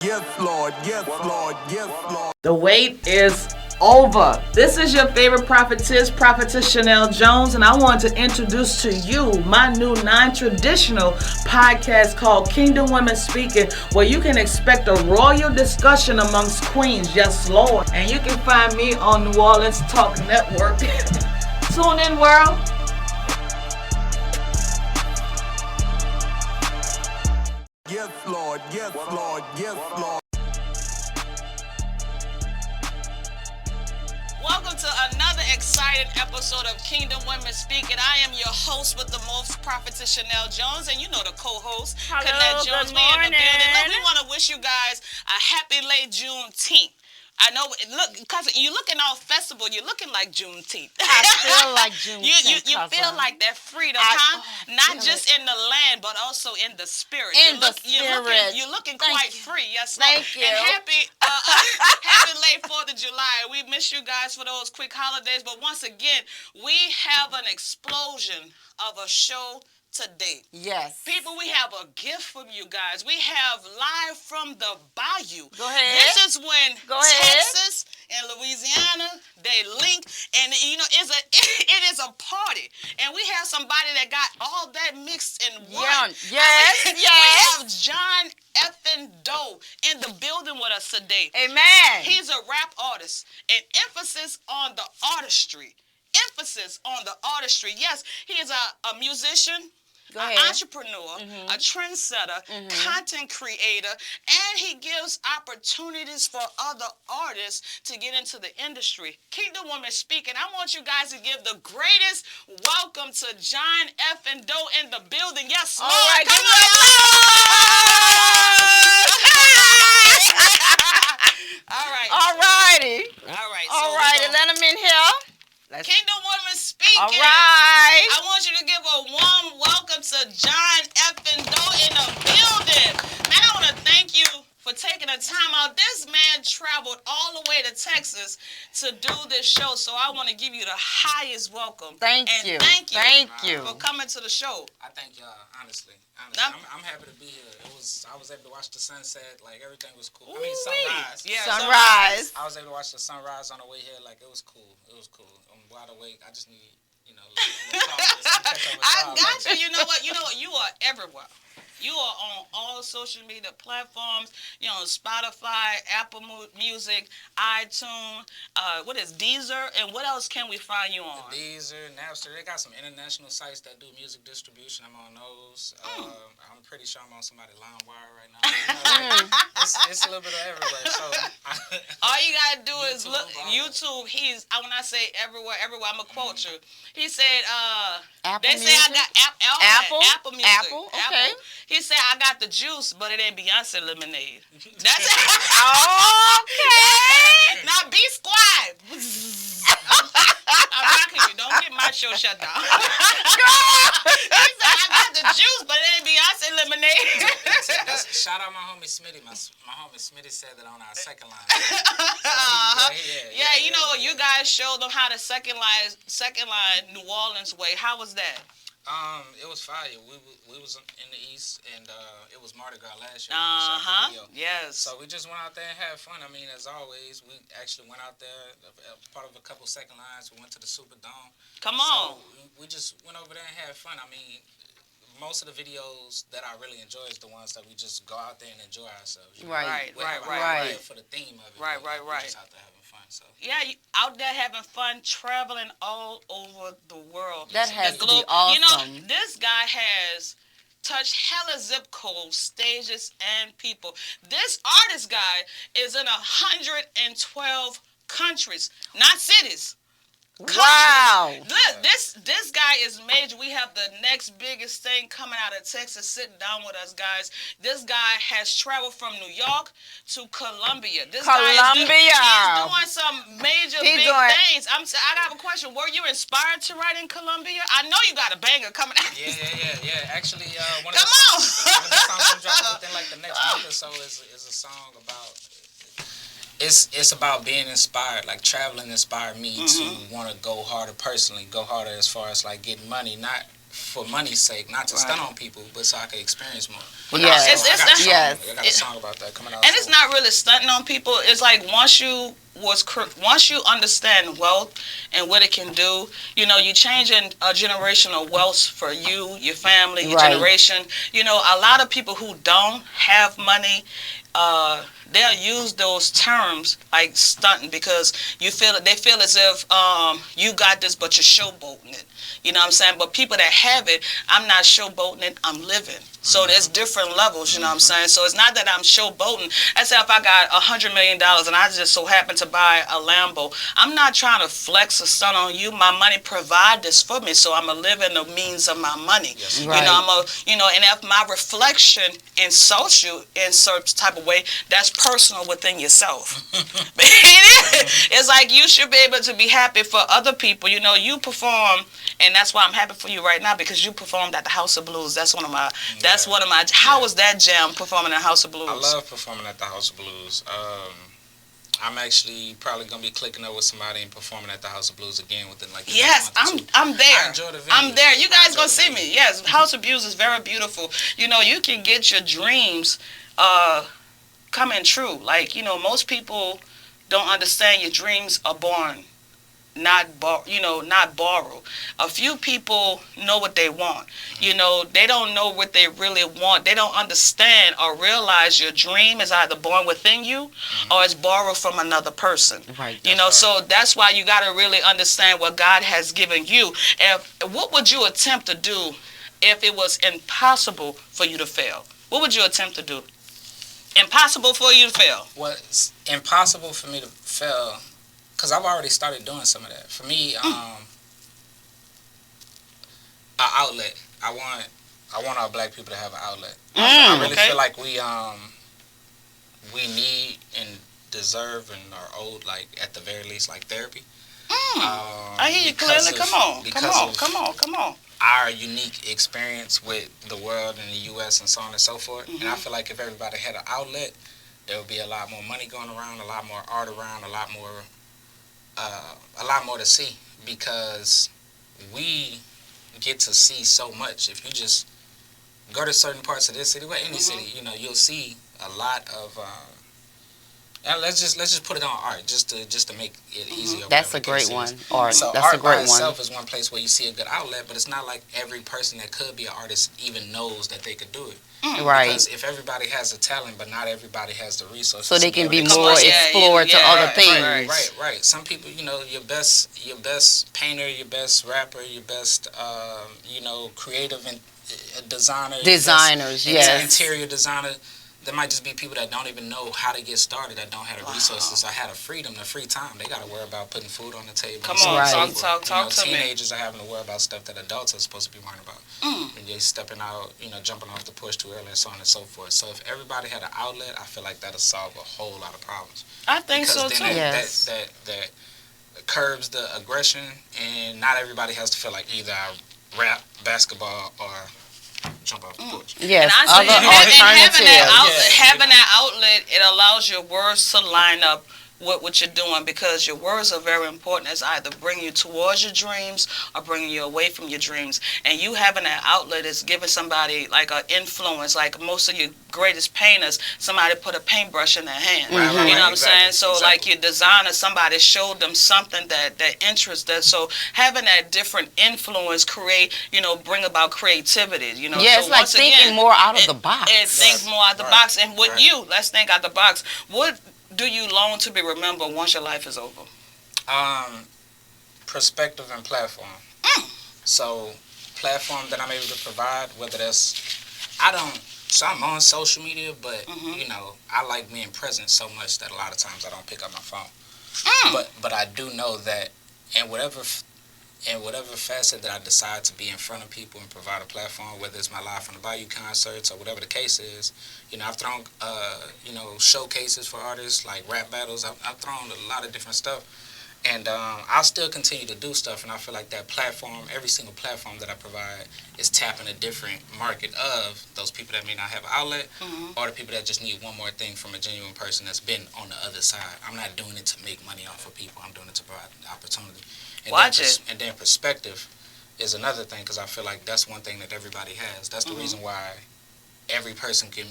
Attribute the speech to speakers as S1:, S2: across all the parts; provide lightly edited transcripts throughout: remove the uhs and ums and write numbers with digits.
S1: Yes, Lord. Yes, Lord. Yes, Lord.
S2: The wait is over. This is your favorite prophetess, Prophetess Chanelle Jones, and I want to introduce to you my new non-traditional podcast called Kingdom Women Speaking, where you can expect a royal discussion amongst queens. Yes, Lord. And you can find me on New Orleans Talk Network. Tune in, world.
S1: Yes, Lord. Yes, Lord. Yes, Lord.
S2: Welcome to another exciting episode of Kingdom Women Speaking. I am your host with the most, Prophetess Chanelle Jones, and you know the co-host, Curtrnett Jones.
S3: Good
S2: We in the building. Look,
S3: morning.
S2: we want to wish you guys a happy late Juneteenth. I know, look, cousin, you're looking all festival. You're looking like Juneteenth.
S3: I feel like Juneteenth.
S2: You feel like that freedom, Not just in the land, but also in the spirit.
S3: In the spirit.
S2: You're looking
S3: Thank
S2: quite
S3: you.
S2: free. Yes,
S3: Thank you.
S2: And happy late 4th of July. We miss you guys for those quick holidays. But once again, we have an explosion of a show today.
S3: Yes.
S2: People, we have a gift from you guys. We have live from the bayou.
S3: Go ahead.
S2: This is when
S3: Go ahead.
S2: Texas and Louisiana, they link, and it is a party. And we have somebody that got all that mixed in one.
S3: Yeah. Yes.
S2: We have John effing Doe in the building with us today.
S3: Amen.
S2: He's a rap artist, and emphasis on the artistry. Yes, he is a musician, an entrepreneur, a trendsetter, content creator, and he gives opportunities for other artists to get into the industry. Kingdom Women Speaking, I want you guys to give the greatest welcome to John effing Doe in the building. Yes, Lord.
S3: All right,
S2: Come
S3: give
S2: on.
S3: All righty.
S2: All right.
S3: Let them in here.
S2: Kingdom Women Speaking.
S3: All right.
S2: I want you to give a warm welcome to John effing Doe in the building. Man, I want to thank you for taking the time out. This man traveled all the way to Texas to do this show, so I want to give you the highest welcome.
S3: Thank you
S2: for coming to the show.
S4: I thank y'all, honestly. I'm happy to be here. I was able to watch the sunset, like everything was cool. I mean, sunrise.
S2: Yeah,
S3: sunrise.
S4: I was able to watch the sunrise on the way here, like it was cool. I'm wide awake. I just need, a little talk.
S2: I got you. You know what? You are everywhere. You are on all social media platforms. You're on Spotify, Apple Music, iTunes. What is Deezer? And what else can we find you on?
S4: Deezer, Napster. They got some international sites that do music distribution. I'm on those. I'm pretty sure I'm on somebody's LimeWire right now. It's a little bit of everywhere. So
S2: all you gotta do is look YouTube. When I say everywhere, I'm gonna quote you. He said,
S3: Apple
S2: they say
S3: Music?
S2: I got Apple Music.
S3: Apple? Okay.
S2: He said I got the juice, but it ain't Beyonce lemonade. That's it.
S3: Okay.
S2: Now be quiet. I'm rocking you. Don't get my show shut down. He said I got the juice, but it ain't Beyonce lemonade.
S4: Shout out my homie Smitty. My homie Smitty said that on our second line. So
S2: you guys showed them how the second line New Orleans way. How was that?
S4: It was fire. We was in the East, and it was Mardi Gras last year.
S2: Yes.
S4: So we just went out there and had fun. I mean, as always, we actually went out there, part of a couple second lines. We went to the Superdome.
S2: Come on.
S4: So we just went over there and had fun. I mean, most of the videos that I really enjoy is the ones that we just go out there and enjoy ourselves.
S2: Right.
S4: For the theme of it.
S2: Right.
S4: We're just out there having fun. So.
S2: Yeah, you out there having fun, traveling all over the world.
S3: That has to be awesome.
S2: This guy has touched hella zip codes, stages, and people. This artist guy is in 112 countries, not cities.
S3: Wow.
S2: Look, this guy is major. We have the next biggest thing coming out of Texas. Sitting down with us, guys. This guy has traveled from New York to Colombia. He's doing some major big things. I got a question. Were you inspired to write in Colombia? I know you got a banger coming out.
S4: Yeah. Actually, one of the songs I'm dropping within like the next month or so is a song about. It's about being inspired. Like traveling inspired me to want to go harder personally, go harder as far as like getting money, not for money's sake, not to stunt on people, but so I can experience more. But
S3: Yes.
S4: I got a song about that coming out.
S2: And it's not really stunting on people. It's like once you understand wealth and what it can do, you know, you changing a generational wealth for you, your family, your generation. You know, a lot of people who don't have money, they'll use those terms like stunting because they feel as if you got this, but you're showboating it. You know what I'm saying? But people that have it, I'm not showboating it, I'm living. So there's different levels, you know what I'm saying? So it's not that I'm showboating. Let's say if I got $100 million and I just so happen to buy a Lambo, I'm not trying to flex or stunt on you. My money provide this for me, so I'm going to live in the means of my money.
S4: Yes.
S2: You know, and if my reflection insults you in certain type of way, that's personal within yourself. It's like you should be able to be happy for other people. You know, you perform, and that's why I'm happy for you right now because you performed at the House of Blues. That's one of my. How was that jam performing at House of Blues?
S4: I love performing at the House of Blues. I'm actually probably gonna be clicking up with somebody and performing at the House of Blues again within like the next month or two.
S2: I'm there.
S4: I enjoy the venue.
S2: I'm there. You guys gonna see me. Yes, House of Blues is very beautiful. You know, you can get your dreams coming true. Like, you know, most people don't understand your dreams are born, not borrowed. A few people know what they want. You know, they don't know what they really want. They don't understand or realize your dream is either born within you or it's borrowed from another person.
S3: Right.
S2: You know, so that's why you got to really understand what God has given you. What would you attempt to do if it was impossible for you to fail? What would you attempt to do? Impossible for you to fail.
S4: Well, it's impossible for me to fail because I've already started doing some of that. For me, an outlet. I want our black people to have an outlet. I really feel like we need and deserve and are owed, like at the very least, like therapy.
S2: I hear you clearly. Come on.
S4: Our unique experience with the world and the U.S. and so on and so forth. And I feel like if everybody had an outlet, there would be a lot more money going around, a lot more art around, a lot more to see, because we get to see so much. If you just go to certain parts of this city, well, any city, you know, you'll see a lot of. Let's just put it on art, just to make it easier.
S3: That's a great one. Art.
S4: So
S3: that's
S4: art
S3: a great
S4: by itself
S3: one.
S4: is one place where you see a good outlet, but it's not like every person that could be an artist even knows that they could do it.
S3: Right.
S4: Because if everybody has a talent, but not everybody has the resources,
S3: So they can be
S4: able to
S3: more explored to other things.
S4: Right. Some people, you know, your best painter, your best rapper, your best, creative and
S3: Designers, yes.
S4: interior designer. There might just be people that don't even know how to get started, that don't have the resources, or had a freedom, the free time. They got to worry about putting food on the table.
S2: Come on,
S3: Right.
S2: talk to me.
S4: Teenagers are having to worry about stuff that adults are supposed to be worrying about. When they're stepping out, jumping off the porch too early and so on and so forth. So if everybody had an outlet, I feel like that'll solve a whole lot of problems.
S2: I think so
S4: Because
S2: too.
S4: then
S3: Yes.
S4: that curbs the aggression, and not everybody has to feel like either I rap, basketball, or jump off the porch.
S3: Yes.
S2: And I say,
S3: alternatives.
S2: having that outlet, it allows your words to line up with what you're doing, because your words are very important. It's either bringing you towards your dreams or bringing you away from your dreams. And you having that outlet is giving somebody like an influence. Like most of your greatest painters, somebody put a paintbrush in their hand. You know what I'm saying? So like your designer, somebody showed them something that interests them. So having that different influence bring about creativity.
S3: Yeah,
S2: so
S3: it's like thinking more out of the box.
S2: It thinks more out the box. And with you, let's think out the box. What do you long to be remembered once your life is over?
S4: Perspective and platform. So platform that I'm able to provide, whether that's, I'm on social media, but I like being present so much that a lot of times I don't pick up my phone. But I do know that in whatever facet that I decide to be in front of people and provide a platform, whether it's my Live from the Bayou concerts or whatever the case is, I've thrown, showcases for artists, like rap battles. I've thrown a lot of different stuff. And I'll still continue to do stuff, and I feel like that platform, every single platform that I provide, is tapping a different market of those people that may not have an outlet, or the people that just need one more thing from a genuine person that's been on the other side. I'm not doing it to make money off of people. I'm doing it to provide opportunity. And then perspective is another thing, because I feel like that's one thing that everybody has. That's the reason why every person can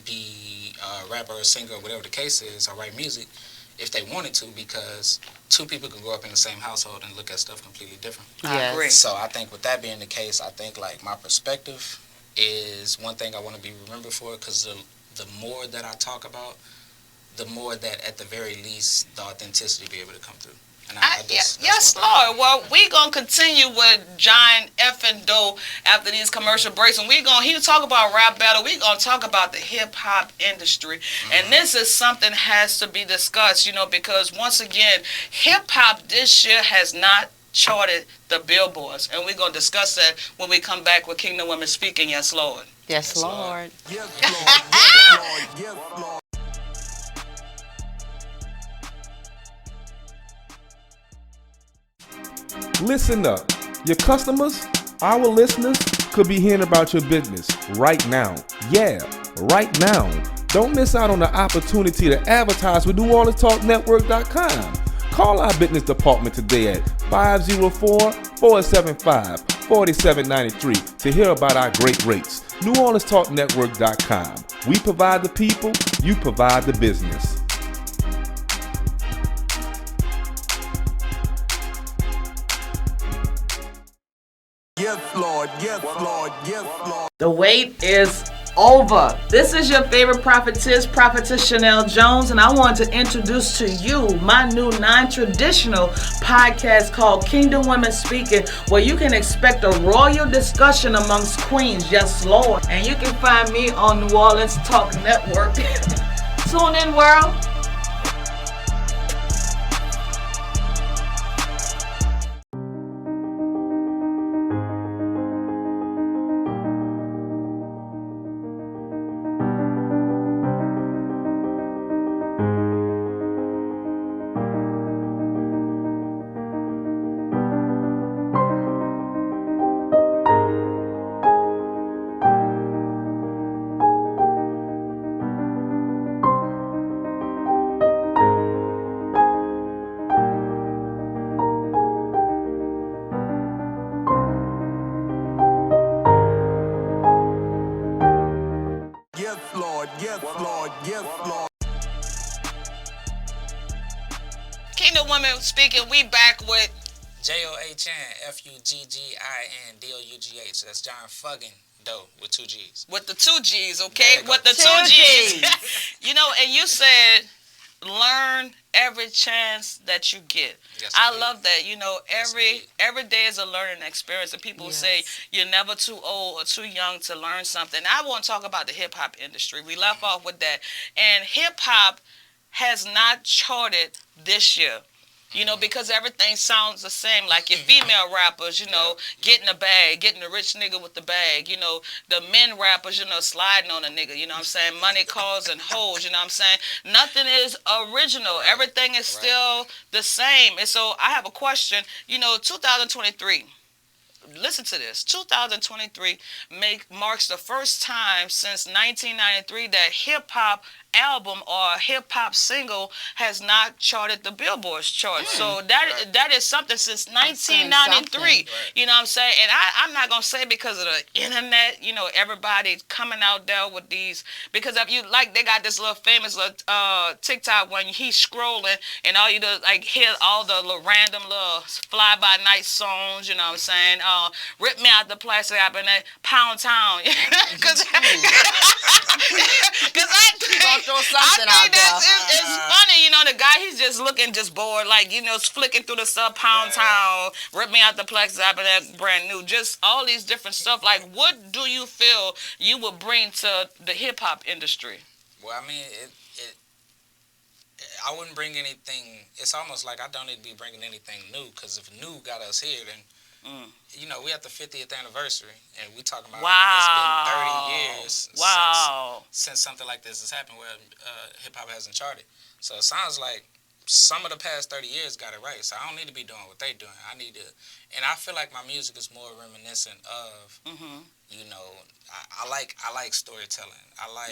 S4: be a rapper or a singer or whatever the case is, or write music if they wanted to, because two people could grow up in the same household and look at stuff completely different.
S2: I agree.
S4: So I think with that being the case, I think like my perspective is one thing I want to be remembered for, because the more that I talk about, the more that at the very least the authenticity be able to come through. And
S2: yes, Lord. Well, we gonna continue with John effing Doe after these commercial breaks, and he'll talk about rap battle. We gonna talk about the hip hop industry, and this is something has to be discussed, because once again, hip hop this year has not charted the billboards, and we're gonna discuss that when we come back with Kingdom Women Speaking. Yes, Lord.
S3: Yes, Lord.
S1: Yes, Lord. Yes, Lord. Yes, Lord.
S5: Listen up. Your customers, our listeners, could be hearing about your business right now. Yeah, right now. Don't miss out on the opportunity to advertise with NewOrleansTalkNetwork.com. Call our business department today at 504-475-4793 to hear about our great rates. NewOrleansTalkNetwork.com. We provide the people, you provide the business.
S1: Yes, Lord. Yes, Lord. Yes, Lord.
S2: The wait is over. This is your favorite prophetess, Prophetess Chanelle Jones, and I want to introduce to you my new non-traditional podcast called Kingdom Women Speaking, where you can expect a royal discussion amongst queens. Yes, Lord. And you can find me on New Orleans Talk Network. Tune in, world.
S1: Yes, Lord. Yes, Lord. Yes, Lord.
S2: Kingdom Women Speaking, we back with
S4: John, Fuggin, Dough. That's John Fuggin, Dough, with 2 G's.
S2: with the 2 G's, okay?
S4: There you
S2: With
S4: go.
S2: the 2 G's. And you said learn every chance that you get.
S4: Yes,
S2: I
S4: indeed.
S2: love that.
S4: indeed.
S2: Every day is a learning experience, and people say you're never too old or too young to learn something. I want to talk about the hip hop industry. We left off with that, and hip hop has not charted this year. Because everything sounds the same. Like your female rappers, getting a bag, getting a rich nigga with the bag. The men rappers, sliding on a nigga. You know what I'm saying? Money, cars, and hoes. You know what I'm saying? Nothing is original.
S4: Right.
S2: Everything is still the same. And so I have a question. 2023. Listen to this. 2023 marks the first time since 1993 that hip-hop album or hip-hop single has not charted the Billboard chart. So that is something since 1993.
S4: Right.
S2: You know what I'm saying? And I'm not going to say because of the internet, everybody's coming out there with these. Because if you they got this little famous TikTok when he's scrolling and all you do is hear all the little random little fly-by-night songs, you know what I'm saying? Rip me out the plastic up in that Pound Town. Because I
S3: Throw something out there.
S2: it's funny, the guy, he's just looking just bored, flicking through the stuff, Pound Town, Rip Me Out the Plex, Up and that brand new, just all these different stuff. What do you feel you would bring to the hip hop industry?
S4: Well, I mean, I wouldn't bring anything. It's almost like I don't need to be bringing anything new, because if new got us here, then we at the 50th anniversary, and we talking about it's been 30 years since something like this has happened where hip-hop hasn't charted. So it sounds like some of the past 30 years got it right, so I don't need to be doing what they doing. I need to, and I feel like my music is more reminiscent of, I like storytelling.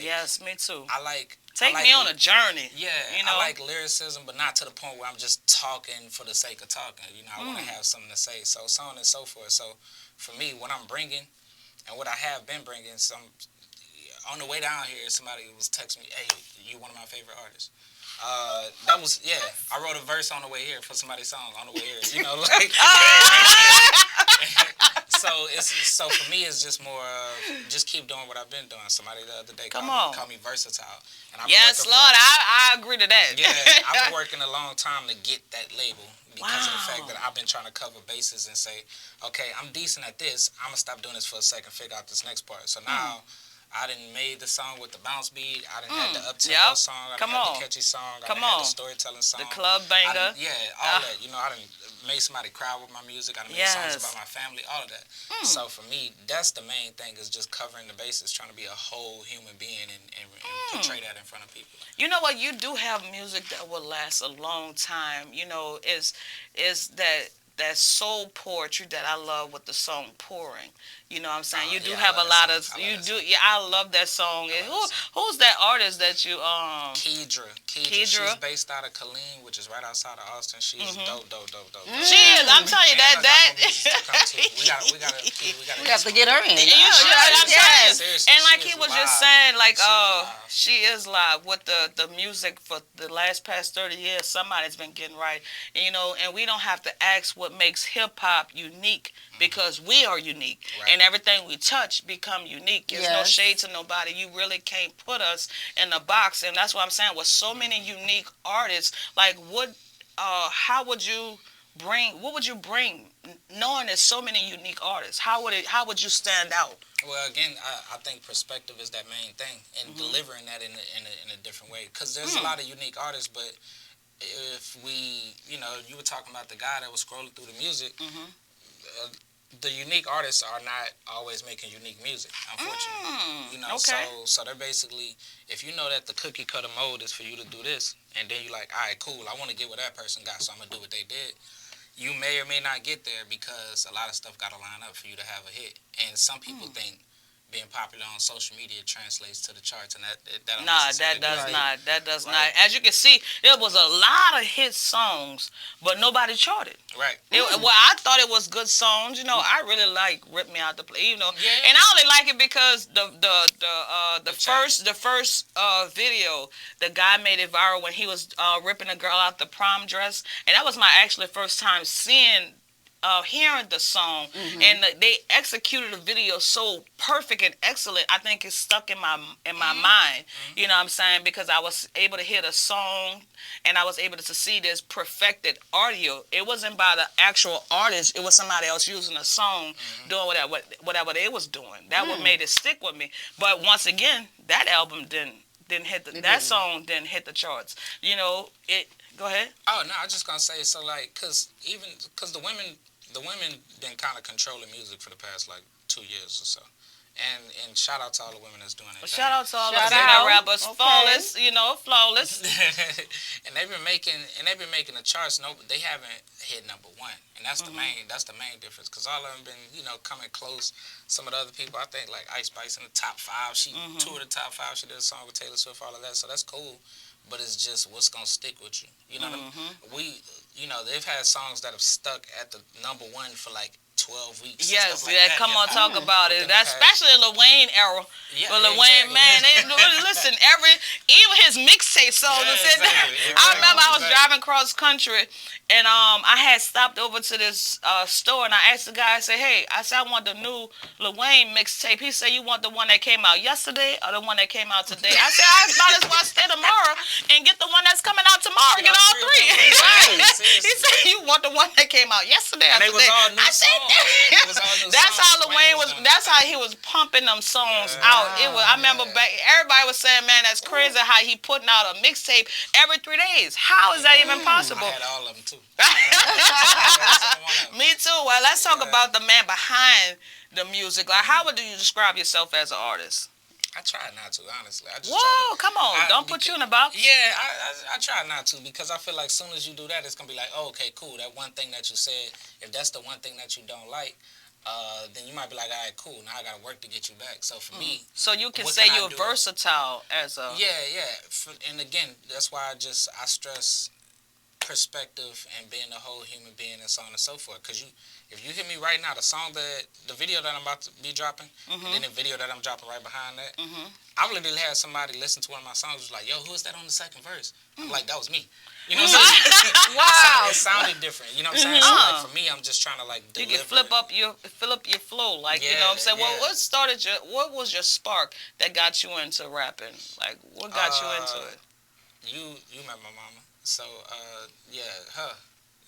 S2: Yes, me too.
S4: I like
S2: Take me on a journey.
S4: Yeah,
S2: you know?
S4: I like lyricism, but not to the point where I'm just talking for the sake of talking. You know, I want to have something to say. So on and so forth. So for me, what I'm bringing and what I have been bringing, on the way down here, somebody was texting me, "Hey, you one of my favorite artists." That was I wrote a verse on the way here for somebody's song on the way here. You know, like. So for me, it's just more just keep doing what I've been doing. Somebody the other day called me versatile. And
S2: yes, Lord, I agree to that.
S4: Yeah, I've been working a long time to get that label because of the fact that I've been trying to cover bases and say, okay, I'm decent at this. I'm gonna stop doing this for a second, figure out this next part. So now. I done made the song with the bounce beat. I done had the up-tempo song. I done had the catchy song. I done had the storytelling song.
S2: The club banger.
S4: All that. You know, I done made somebody cry with my music. I done made songs about my family, all of that. So for me, that's the main thing is just covering the bases, trying to be a whole human being and portray that in front of people.
S2: You know what? You do have music that will last a long time. You know, is that soul poetry that I love with the song Pouring. You know what I'm saying? You do have a lot of I love that song. Who's that artist that you
S4: Kedra. She's based out of Killeen, which is right outside of Austin. She's dope.
S2: She is. I'm telling you that
S3: we have to get her in.
S2: Yes. And like he was just saying, like she is live with the music for the past 30 years. Somebody's been getting right. And, you know, and we don't have to ask what makes hip hop unique because we are unique. Right. And everything we touch become unique. There's no shade to nobody. You really can't put us in a box. And that's what I'm saying. With so many unique artists, like what would you bring knowing there's so many unique artists? How would you stand out?
S4: Well, again, I think perspective is that main thing, and delivering that in a different way. Because there's a lot of unique artists, but if we, you know, you were talking about the guy that was scrolling through the music. The unique artists are not always making unique music, unfortunately. You know, so they're basically, if you know that the cookie cutter mode is for you to do this, and then you're like, all right, cool, I want to get what that person got, so I'm gonna do what they did. You may or may not get there because a lot of stuff got to line up for you to have a hit. And some people think being popular on social media translates to the charts, and that does not. As you can see, there was a lot of hit songs, but nobody charted. Right.
S2: Well, I thought it was good songs. You know, I really like "Rip Me Out the Play." You know, and I only like it because the first video, the guy made it viral when he was ripping a girl out the prom dress, and that was my actually first time hearing the song, and they executed the video so perfect and excellent. I think it's stuck in my mind. You know what I'm saying? Because I was able to hear the song, and I was able to see this perfected audio. It wasn't by the actual artist. It was somebody else using a song, doing whatever they was doing. That what made it stick with me. But once again, that album didn't hit that song didn't hit the charts. You know it. Go ahead.
S4: Oh no, I was just gonna say so like cause the women been kind of controlling music for the past like 2 years or so. And shout out to all the women that's doing it.
S2: Shout out to all the female rappers, flawless, you know, flawless.
S4: and they've been making the charts. No, they haven't hit number one, and that's the main difference. Cause all of them been, you know, coming close. Some of the other people, I think, like Ice Spice in the top 5. She toured the top 5. She did a song with Taylor Swift, all of that. So that's cool. But it's just what's gonna stick with you. You know, you know, they've had songs that have stuck at the number 1 for like 12 weeks.
S2: Yes, come on, talk about it. That's especially Lil Wayne era. Yeah, Lil Wayne, man, listen, even his mixtape songs. I remember I was driving cross country, and I had stopped over to this store, and I asked the guy, I said, hey, I want the new Lil Wayne mixtape. He said, you want the one that came out yesterday or the one that came out today? I said, I might as well stay tomorrow and get the one that's coming out tomorrow, get all 3. He said, you want the one that came out yesterday or today?
S4: Was all new songs.
S2: That's how Lil Wayne was. That's how he was pumping them songs out. It was. I remember everybody was saying, "Man, that's crazy how he putting out a mixtape every 3 days. How is that even possible?"
S4: I had all of them too.
S2: Me too. Well, let's talk about the man behind the music. Like, how would you describe yourself as an artist?
S4: I try not to, honestly.
S2: Come on. Don't put you in a box.
S4: Yeah, I try not to because I feel like as soon as you do that, it's going to be like, oh, okay, cool. That one thing that you said, if that's the one thing that you don't like, then you might be like, all right, cool. Now I got to work to get you back. So for me,
S2: so you can
S4: what
S2: say
S4: can I
S2: you're
S4: do?
S2: versatile as a
S4: And again, that's why I stress perspective and being a whole human being and so on and so forth. Because if you hear me right now, the video that I'm about to be dropping, and then the video that I'm dropping right behind that, I literally had somebody listen to one of my songs, was like, yo, who is that on the second verse? I'm like, that was me. You know what I'm saying?
S2: Wow.
S4: It sounded different. You know what I'm saying? So like for me, I'm just trying to like deliver.
S2: You can fill up your flow, like you know what I'm saying.
S4: Yeah.
S2: What was your spark that got you into rapping? Like what got you into it?
S4: You met my mama, so her.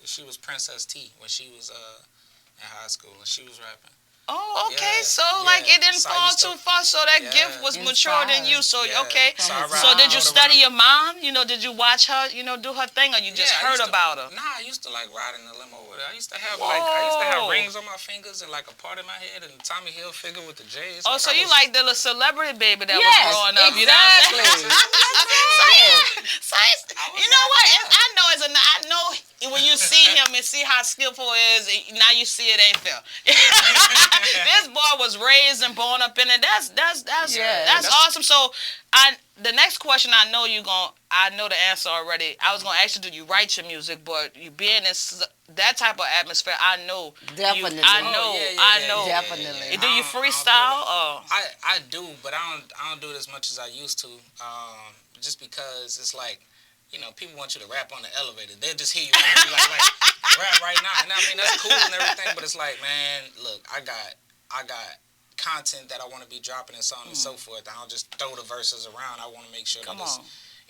S4: She was Princess T when she was in high school and she was rapping.
S2: Oh, okay.
S4: Yeah,
S2: so like it didn't
S4: So I
S2: fall
S4: used to-
S2: too far. So that
S4: Yeah.
S2: gift was matured in you. So
S4: Yeah.
S2: okay.
S4: So I
S2: So did you
S4: rode
S2: study
S4: around.
S2: your mom? You know, did you watch her? You know, do her thing, or you just
S4: Yeah, I
S2: heard
S4: used to-
S2: about her?
S4: Nah, I used to like ride in the limo with her. I used to have
S2: Whoa.
S4: rings on my fingers and like a part in my head and the Tommy Hilfiger with the J's.
S2: Oh, so you like the little celebrity baby that was
S3: Yes,
S2: growing up? You know what I'm saying?
S3: exactly.
S2: You know what? I know when you see him and see how skillful he is, now you see it ain't fair. This boy was raised and born up in it. That's awesome. So the next question I know the answer already. I was gonna ask you, do you write your music? But you being in that type of atmosphere, I know.
S3: Definitely.
S2: I know.
S3: Definitely.
S2: Do you freestyle?
S4: I do, but I don't do it as much as I used to. Just because it's like, you know, people want you to rap on the elevator. They'll just hear you like rap right now. And I mean, that's cool and everything, but it's like, man, look, I got content that I want to be dropping and so on and so forth. I don't just throw the verses around. I want to make sure that it's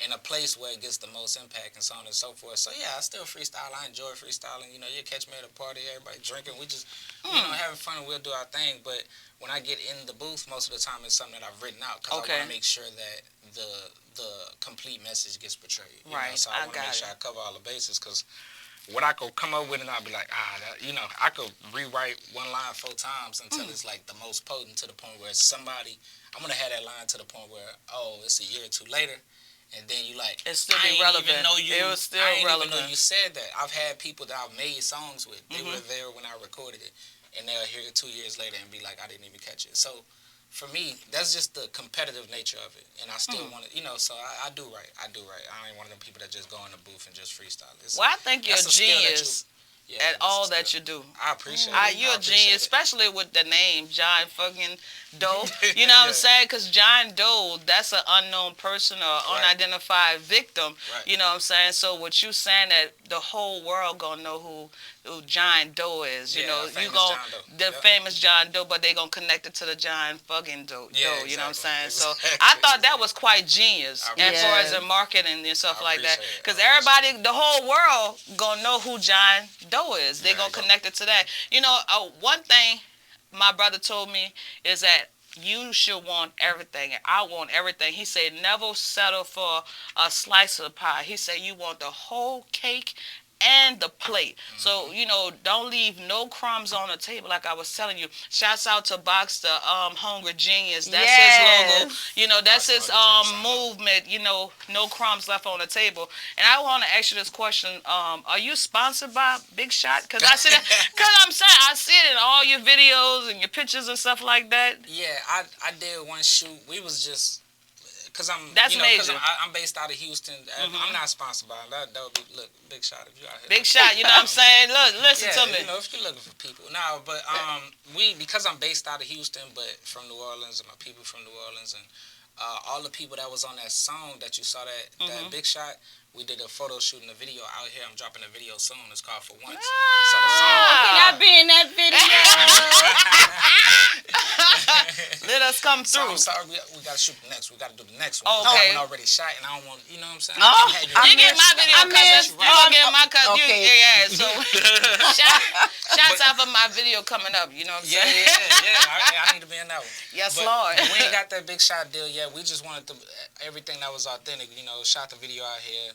S4: in a place where it gets the most impact and so on and so forth. So yeah, I still freestyle. I enjoy freestyling. You know, you catch me at a party, everybody drinking. We just, you know, having fun and we'll do our thing. But when I get in the booth, most of the time it's something that I've written out because I want to make sure that the complete message gets portrayed. You know? So I want to make sure I cover all the bases because what I could come up with and I'll be like, I could rewrite one line 4 times until it's like the most potent to the point where I'm going to have that line to the point where, it's a year or 2 later. And then you like,
S2: it's still
S4: I
S2: relevant.
S4: Even know you,
S2: it was still
S4: I
S2: relevant.
S4: Even know you said that. I've had people that I've made songs with. They were there when I recorded it. And they'll hear it 2 years later and be like, I didn't even catch it. So for me, that's just the competitive nature of it. And I still want to, so I do write. I ain't one of them people that just go in the booth and just freestyle.
S2: Well, I think you're a genius at all that you do.
S4: I appreciate it.
S2: You're a genius, especially with the name John Fuggin Doe. You know what I'm saying? Because John Doe, that's an unknown person or unidentified victim.
S4: Right.
S2: You know what I'm saying? So what you saying that the whole world gonna know who John Doe is. You know, you gonna the famous John Doe, but they gonna connect it to the John Fuggin Doe.
S4: Exactly.
S2: You know what I'm saying? So I thought that was quite genius as far as the marketing and stuff like that. Because everybody, the whole world gonna know who John Doe is. They gonna connect it to that. You know, one thing my brother told me is that you should want everything, and I want everything. He said, never settle for a slice of the pie. He said, you want the whole cake and the plate. So, don't leave no crumbs on the table, like I was telling you. Shouts out to Box, the Hungry Genius. That's his logo. That's his movement, no crumbs left on the table. And I want to ask you this question. Are you sponsored by Big Shot? Because I see that, I see it in all your videos and your pictures and stuff like that.
S4: Yeah, I did one shoot. We was just... Because I'm based out of Houston. I'm not sponsored by that. That would be, look, Big Shot if you out here.
S2: Big Shot, you know what I'm saying? Look, listen to me.
S4: If you're looking for people. No, but because I'm based out of Houston, but from New Orleans, and my people from New Orleans, and all the people that was on that song that you saw that Big Shot, we did a photo shoot and a video out here. I'm dropping a video soon. It's called For Once. So the song...
S3: Can I be in that video?
S2: Let us come through.
S4: So I'm sorry, we got to shoot the next. We got to do the next one.
S2: Okay.
S4: That one already shot, and I don't want, you know what I'm saying?
S2: You get my video, cousin. You gonna get my cousin.
S3: Okay.
S2: So shouts out for my video coming up. You know what I'm saying?
S4: Yeah. I need to be in that one.
S2: Yes,
S4: but
S2: Lord.
S4: We ain't got that Big Shot deal yet. We just wanted everything that was authentic. Shot the video out here.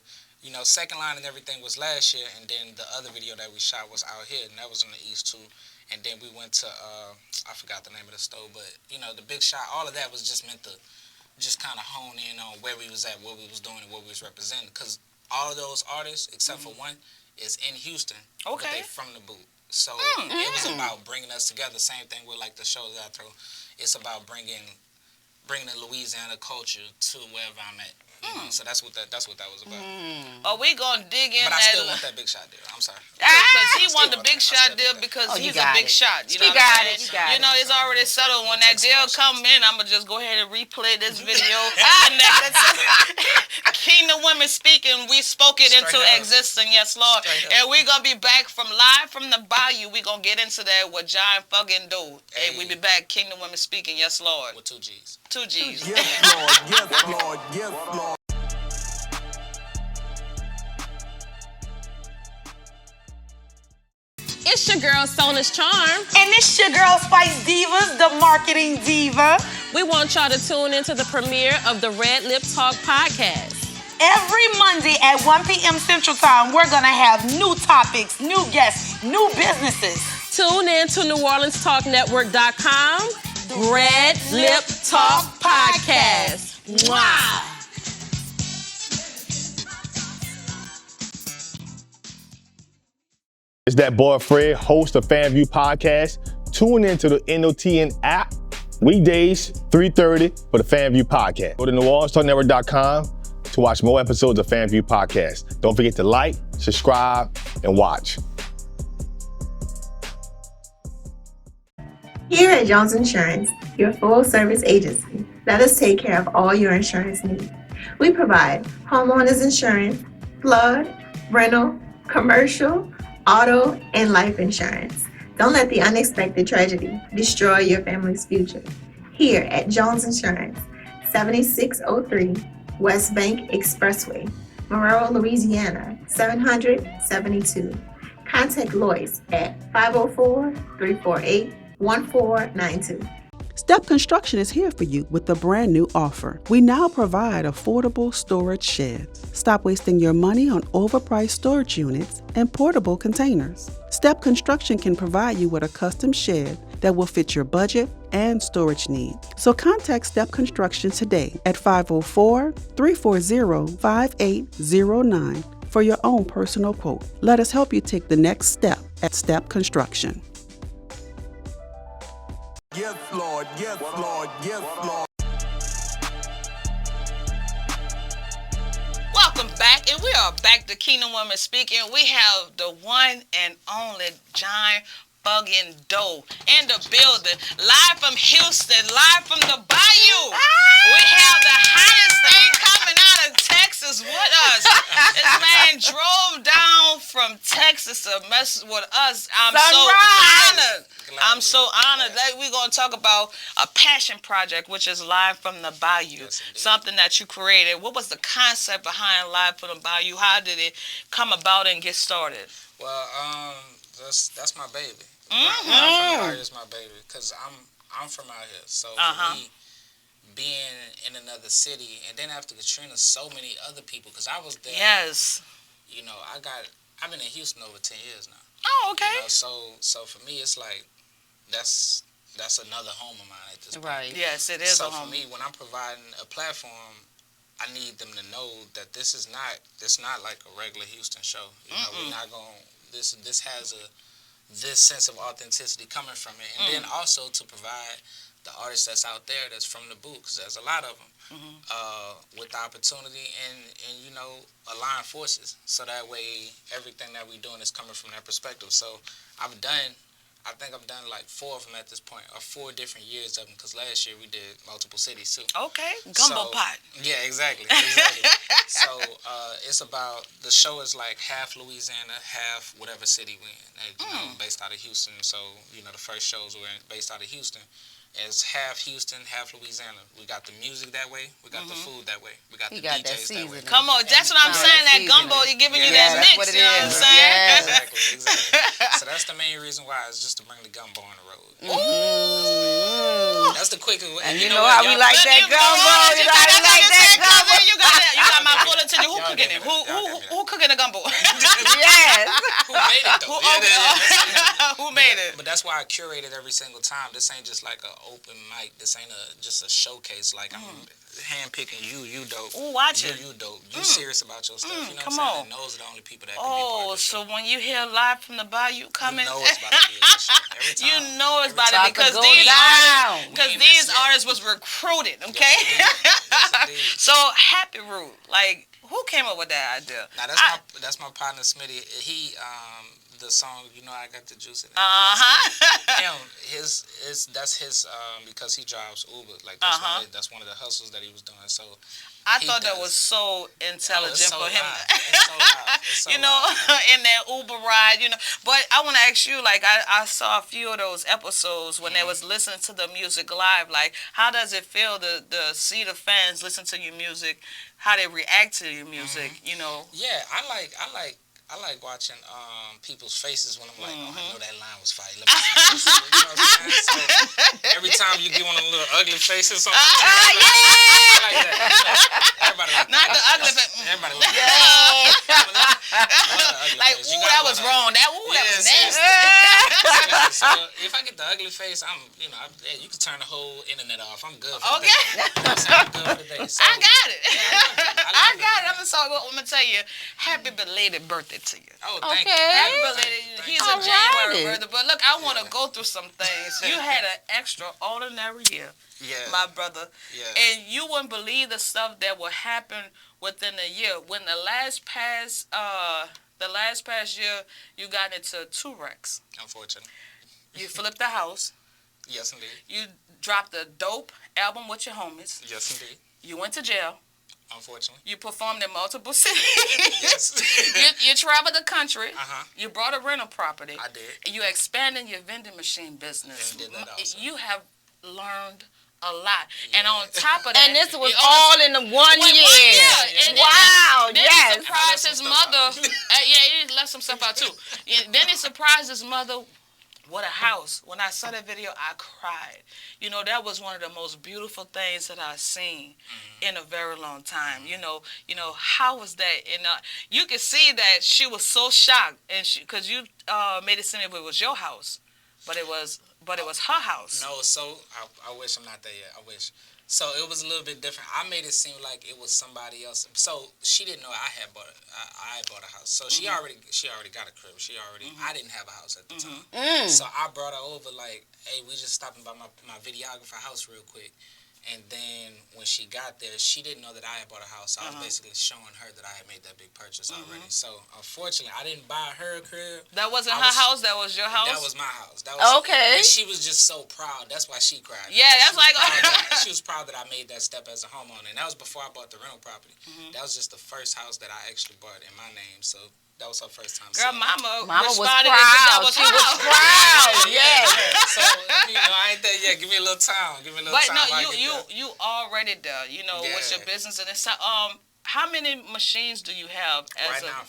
S4: Second line and everything was last year, and then the other video that we shot was out here, and that was in the East too. And then we went to, I forgot the name of the store, but, the Big Shot, all of that was just meant to just kind of hone in on where we was at, what we was doing, and what we was representing. Because all of those artists, except for one, is in Houston.
S2: Okay.
S4: But they from the boot. So it was about bringing us together. Same thing with like the shows that I throw. It's about bringing the Louisiana culture to wherever I'm at. You know? So that's what that was about.
S3: Oh, we gonna dig in.
S4: But I still want that big shot deal. I'm sorry.
S3: Because he want the big shot deal because he's a big shot. You know what I'm saying? You know, it's already settled. When that deal come in, I'm gonna just go ahead and replay this video. Kingdom Women Speaking, we spoke it into existence, yes, Lord. And we're gonna be back live from the bayou. We're gonna get into that with John Fuggin do. And we be back, Kingdom Women Speaking, yes, Lord.
S4: With 2 G's.
S3: 2 G's.
S1: Yes, Lord. Yes, Lord. Yes, Lord.
S6: It's your girl, Sona's Charm.
S7: And it's your girl, Spice Divas, the marketing diva.
S6: We want y'all to tune into the premiere of the Red Lip Talk podcast.
S7: Every Monday at 1 p.m. Central Time, we're going to have new topics, new guests, new businesses.
S6: Tune in to NewOrleansTalkNetwork.com. Red Lip Talk podcast. Wow.
S8: It's that boy Fred, host of FanView Podcast. Tune into the NOTN app weekdays, 3:30 for the FanView Podcast. Go to NewOrleansTalkNetwork.com to watch more episodes of FanView Podcast. Don't forget to like, subscribe, and watch.
S9: Here at Jones Insurance, your full-service agency, let us take care of all your insurance needs. We provide homeowners insurance, flood, rental, commercial, auto, and life insurance. Don't let the unexpected tragedy destroy your family's future. Here at Jones Insurance, 7603 West Bank Expressway, Monroe, Louisiana, 772. Contact Lois at 504-348-1492.
S10: Step Construction is here for you with a brand new offer. We now provide affordable storage sheds. Stop wasting your money on overpriced storage units and portable containers. Step Construction can provide you with a custom shed that will fit your budget and storage needs. So contact Step Construction today at 504-340-5809 for your own personal quote. Let us help you take the next step at Step Construction.
S1: Yes, Lord. Yes, Lord. Yes, Lord.
S3: Welcome back, and we are back to Kingdom Women Speaking. We have the one and only John Fuggin Doe in the building, live from Houston, live from the bayou. We have the hottest thing coming out of Texas with us. This man drove down from Texas to mess with us. I'm so honored that we're going to talk about a passion project, which is Live from the Bayou, something that you created. What was the concept behind Live from the Bayou? How did it come about and get started?
S4: Well, that's my baby. Live from the Bayou is my baby because I'm from out here. So for me, being in another city, and then after Katrina, so many other people, because I was there.
S3: Yes.
S4: You know, I've been in Houston over 10 years now.
S3: Oh, okay.
S4: You know, so for me, it's like that's another home of mine at this point.
S3: Right. Yes, it is.
S4: So for me, when I'm providing a platform, I need them to know that this is not like a regular Houston show. You know, we're not going. This has this sense of authenticity coming from it, and then also to provide the artists that's out there that's from the booth, because there's a lot of them, with the opportunity and you know, align forces, so that way everything that we're doing is coming from that perspective. So I think I've done like 4 of them at this point, or 4 different years of them, because last year we did multiple cities too.
S3: Okay, gumbo pot.
S4: Yeah, exactly. So it's about, the show is like half Louisiana, half whatever city we in. You know, based out of Houston. So, you know, the first shows were based out of Houston. It's half Houston, half Louisiana. We got the music that way. We got the food that way. We got the DJs that way.
S3: Come on, that's what I'm saying. That gumbo, you're giving you that mix. You know what I'm saying?
S4: Yeah. Exactly. So that's the main reason why, is just to bring the gumbo on the road.
S3: Ooh.
S4: That's the quickest way.
S7: And you know how we like that gumbo. You know how we like that gumbo.
S3: You got my full attention. Who cooking it? Who cooking the gumbo?
S7: Yes.
S4: Who made it though?
S3: Who Who made it?
S4: But that's why I curate it every single time. This ain't just like an open mic. This ain't just a showcase. Like I'm handpicking you. You dope.
S3: Ooh, watch it.
S4: You dope. You serious about your stuff. You know
S3: come
S4: what I'm saying?
S3: on.
S4: And those are the only people that can be part of the show.
S3: So when you hear Live from the Bayou coming,
S4: you know it's about to be a good show. Every time.
S3: You know it's about to be because these artists was recruited. Okay.
S4: Yes,
S3: so Happy Root, like who came up with that idea?
S4: Now that's my partner Smitty. He the song I got the juice in it. Him that's his because he drives Uber. Like that's one of the hustles that he was doing. So
S3: I thought that was so intelligent for him.
S4: It's so loud. It's so
S3: in that Uber ride, But I want to ask you, like, I saw a few of those episodes when they was listening to the music live. Like, how does it feel to see the fans listen to your music? How they react to your music?
S4: Yeah, I like watching people's faces when I'm like, I know that line was fire. Let me see. You know what I'm saying? So every time you get one of the little ugly faces, something. I like that. Everybody like
S3: not the ugly face.
S4: Everybody like that.
S3: Like, ooh, that was wrong. That was nasty.
S4: So if I get the ugly face, you can turn the whole internet off. I'm good for the day. I'm good for the day. So,
S3: I got it.
S4: I got
S3: it. I'm going to tell you, happy belated birthday to you.
S4: Oh, thank you.
S3: Happy belated. He's a January birthday. But look, I want to go through some things. You had an extraordinary year, my brother. Yeah. And you wouldn't believe the stuff that will happen within a year. When the last past year, you got into 2 wrecks.
S4: Unfortunately.
S3: You flipped the house.
S4: Yes, indeed.
S3: You dropped a dope album with your homies.
S4: Yes, indeed.
S3: You went to jail.
S4: Unfortunately.
S3: You performed in multiple cities.
S4: Yes.
S3: you traveled the country.
S4: Uh-huh.
S3: You bought a rental property.
S4: I did.
S3: You expanded your vending machine business.
S4: And did that also.
S3: You have learned a lot. Yeah. And on top of that...
S7: And this was all in the one year. Wow,
S3: then he surprised his mother. He left some stuff out too. Then he surprised his mother. What a house. When I saw that video, I cried. That was one of the most beautiful things that I've seen in a very long time. How was that? And you could see that she was so shocked, and because you made it seem like it was your house, but it was her house.
S4: No, so I wish I'm not there yet. I wish. So it was a little bit different. I made it seem like it was somebody else. So she didn't know I bought a house. So she already got a crib. I didn't have a house at the time. So I brought her over like, hey, we just stopping by my videographer house real quick. And then when she got there, she didn't know that I had bought a house. So I was basically showing her that I had made that big purchase already. So unfortunately, I didn't buy her a crib.
S3: That wasn't her house? That was your house?
S4: That was my house.
S7: Okay.
S4: And she was just so proud. That's why she cried.
S3: Yeah, that's like...
S4: she was proud that I made that step as a homeowner. And that was before I bought the rental property. That was just the first house that I actually bought in my name. So that was her first time.
S3: Girl, mama was
S7: proud.
S3: That was
S7: she was proud. Yeah.
S4: So I ain't there yet. Give me a little time. Give me a little time.
S3: But no, you already there. With your business and it's how many machines do you have?
S4: Right now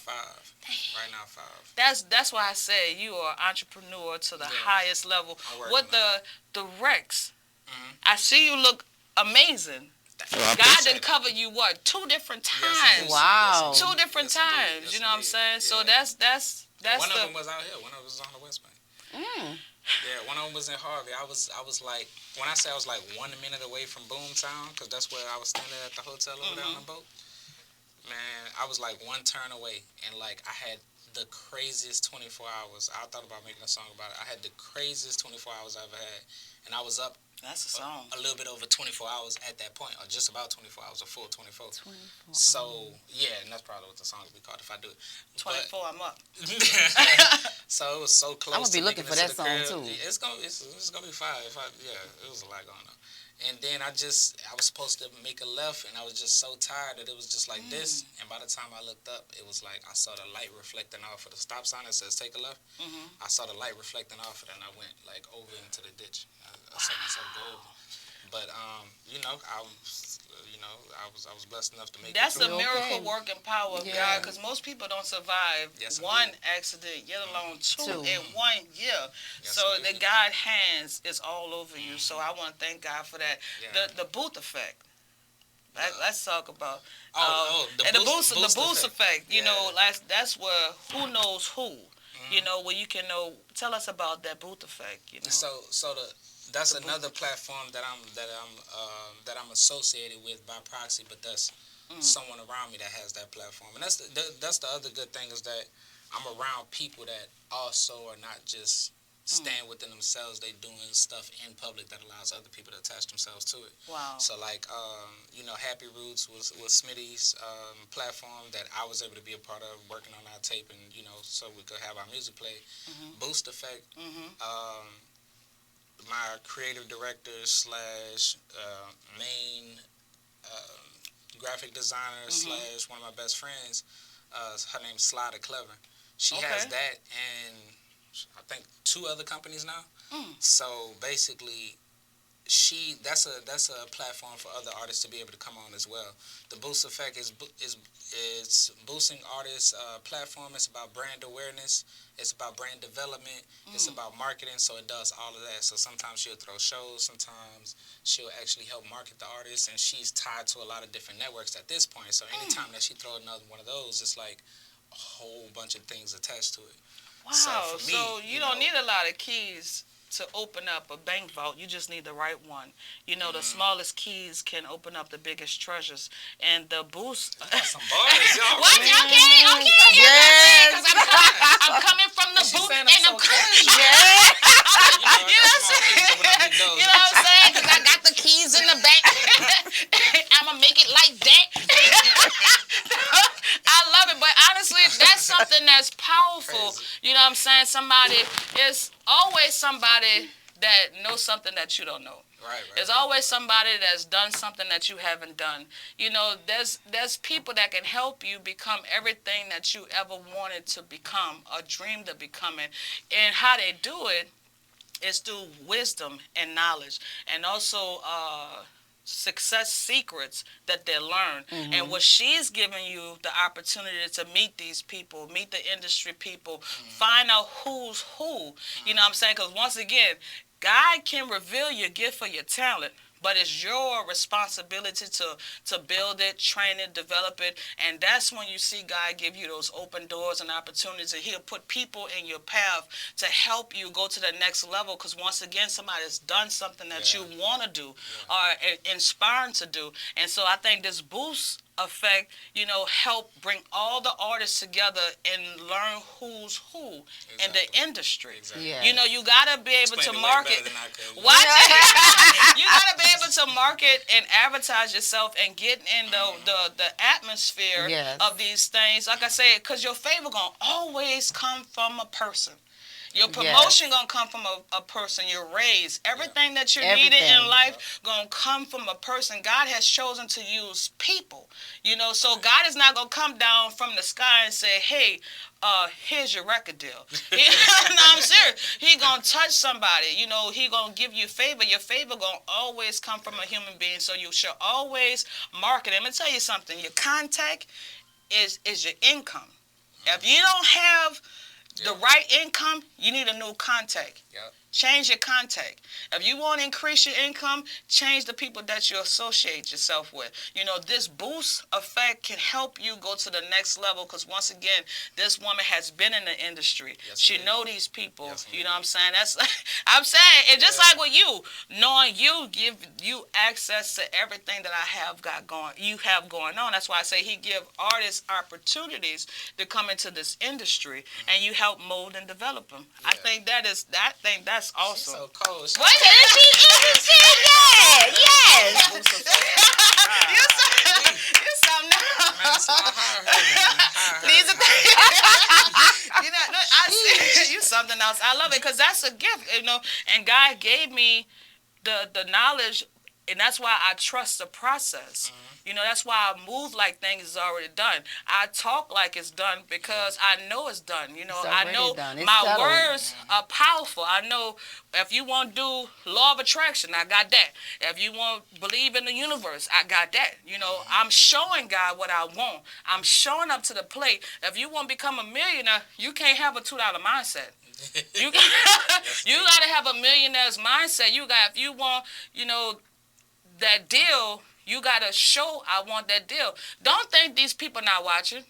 S4: 5.
S3: That's why I say you are an entrepreneur to the highest level. With the Rex, I see you look amazing. God done cover you 2 different times.
S4: Yes,
S7: wow.
S3: 2 different times.
S4: Yes,
S3: you know what I'm saying?
S4: Yeah.
S3: So that's
S4: one of them was out here. One of them was on the West Bank. Yeah, one of them was in Harvey. I was like, when I say I was like 1 minute away from Boomtown, because that's where I was standing at the hotel over there on the boat. Man, I was like 1 turn away, and like I had the craziest 24 hours. I thought about making a song about it. I had the craziest 24 hours I ever had, and I was up.
S3: That's a song.
S4: A little bit over 24 hours at that point, or just about 24 hours, a full 24. So, yeah, and that's probably what the song would be called if I do it.
S3: 24, I'm up.
S4: So it was so close.
S7: I'm going to be looking for that song, too.
S4: It's gonna be fire. It was a lot going on. And then I was supposed to make a left, and I was just so tired that it was just like this. And by the time I looked up, it was like I saw the light reflecting off of the stop sign that says take a left. I saw the light reflecting off it, and I went like over into the ditch. I said myself go over. But I was blessed enough to make
S3: That's
S4: it through.
S3: a miracle working power of God, because most people don't survive one accident, yet alone 2 in 1 year.
S4: Yes,
S3: so the God hands is all over you. So I want to thank God for that.
S4: Yeah.
S3: The booth effect. Let's talk about
S4: the boost
S3: boost effect. You know, that's where who knows who you know, where you can tell us about that booth effect, you know.
S4: That's another platform that I'm associated with by proxy, but that's someone around me that has that platform. And that's the other good thing is that I'm around people that also are not just stand within themselves. They doing stuff in public that allows other people to attach themselves to it.
S3: Wow.
S4: So like, Happy Roots was Smitty's platform that I was able to be a part of, working on our tape, and so we could have our music play. Boost Effect. My creative director / main graphic designer / one of my best friends. Her name's Slider Clever. She has that and I think 2 other companies now. So basically, that's a platform for other artists to be able to come on as well. The Boost Effect is boosting artists' platform. It's about brand awareness. It's about brand development. It's about marketing. So it does all of that. So sometimes she'll throw shows. Sometimes she'll actually help market the artist. And she's tied to a lot of different networks at this point. So anytime that she throws another one of those, it's like a whole bunch of things attached to it.
S3: Wow.
S4: So
S3: you don't need a lot of keys to open up a bank vault. You just need the right one. The smallest keys can open up the biggest treasures. And the Boost.
S4: Some bars, y'all.
S3: What? Okay.
S7: Yes.
S3: I'm coming from the booth and I'm coming.
S4: You know what I'm
S3: saying? Because I got the keys in the back. I'm going to make it like that. I love it. But honestly, that's something that's powerful.
S4: Crazy.
S3: You know what I'm saying? It's always somebody that knows something that you don't know.
S4: Right.
S3: There's always somebody that's done something that you haven't done. There's people that can help you become everything that you ever wanted to become or dreamed of becoming. And how they do it is through wisdom and knowledge, and also success secrets that they learn. And what she's giving you the opportunity to meet these people, meet the industry people, find out who's who. You know what I'm saying? Because once again, God can reveal your gift or your talent, but it's your responsibility to build it, train it, develop it. And that's when you see God give you those open doors and opportunities. And he'll put people in your path to help you go to the next level. Because once again, somebody's done something that you want to do or inspiring to do. And so I think this Boost Effect, help bring all the artists together and learn who's who in the industry.
S4: Exactly.
S7: Yeah.
S3: You gotta be able to market.
S4: What?
S3: You gotta be able to market and advertise yourself and get in the atmosphere of these things. Like I said, because your favor gonna always come from a person. Your promotion gonna come from a person. Your raise, everything that you're needing in life gonna come from a person. God has chosen to use people, so God is not gonna come down from the sky and say, hey, here's your record deal. No, I'm serious. He gonna touch somebody. He gonna give you favor. Your favor gonna always come from a human being. So you should always market. I'm gonna tell you something. Your contact is your income. If you don't have the right income, you need a new contact.
S4: Yep.
S3: Change your contact. If you want to increase your income, change the people that you associate yourself with. This Boost Effect can help you go to the next level because once again, this woman has been in the industry.
S4: Yes,
S3: she know these people.
S4: Yes,
S3: you know what I'm saying? That's I'm saying, and just like with you, knowing you give you access to everything that you have going on. That's why I say he give artists opportunities to come into this industry and you help mold and develop them.
S4: Yeah.
S3: I think that's awesome.
S4: She's so cold.
S7: Wait a minute, she said that. Yes.
S3: You something else. I see you something else. I love it because that's a gift, and God gave me the knowledge, and that's why I trust the process. That's why I move like things is already done. I talk like it's done because I know it's done. I know my words are powerful. I know if you want to do law of attraction, I got that. If you want to believe in the universe, I got that. I'm showing God what I want. I'm showing up to the plate. If you want to become a millionaire, you can't have a $2 mindset. You got to have a millionaire's mindset. If you want, that deal, you got to show I want that deal. Don't think these people not watching.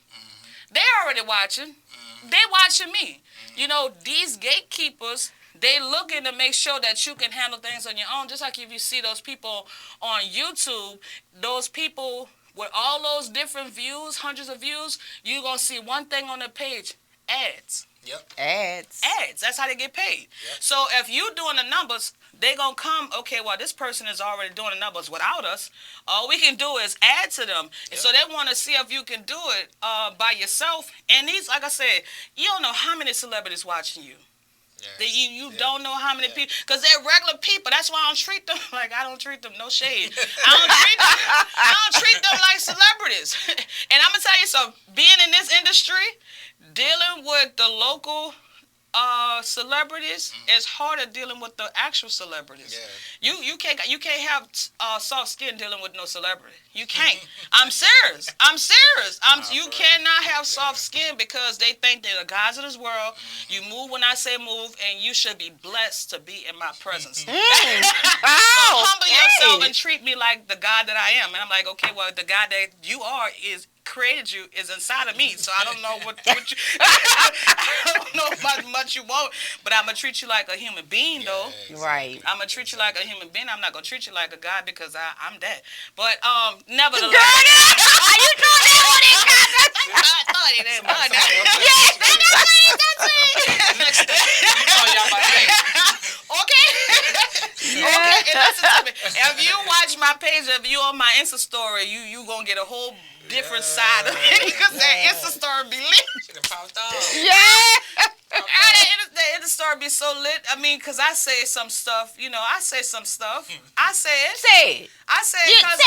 S3: They're already watching. They watching me. You know, these gatekeepers, they looking to make sure that you can handle things on your own. Just like if you see those people on YouTube, those people with all those different views, hundreds of views, you're going to see one thing on the page, ads.
S4: Yep.
S7: Ads.
S3: That's how they get paid.
S4: Yep.
S3: So if you doing the numbers, they going to come, okay, well, this person is already doing the numbers without us. All we can do is add to them. Yep. So they want to see if you can do it by yourself. And these, like I said, you don't know how many celebrities watching you. That you don't know how many people, because they're regular people. That's why I don't treat them like I don't treat them. No shade. I don't treat them like celebrities. And I'm gonna tell you something. Being in this industry, dealing with the local celebrities is harder dealing with the actual celebrities. Yeah. You can't have soft skin dealing with no celebrity. You can't. I'm serious. You cannot have soft skin because they think they're the gods of this world. You move when I say move, and you should be blessed to be in my presence. So humble yourself and treat me like the God that I am. And I'm like, okay, well, the God that you are created you is inside of me, so I don't know what you I don't know how much you want, but I'm gonna treat you like a human being though.
S7: Right.
S3: I'm gonna treat you like a human being. I'm not gonna treat you like a God because I'm that. But nevertheless.
S7: Are you doing that one in context?
S3: I thought it did, but okay. Okay, and listen to me. If you watch my page, if you on my Insta story, you gonna get a whole different side of it because that Insta story be lit. The Insta story be so lit. I mean, because I say some stuff, I say some stuff. I say it.
S7: Say it.
S3: I say it because,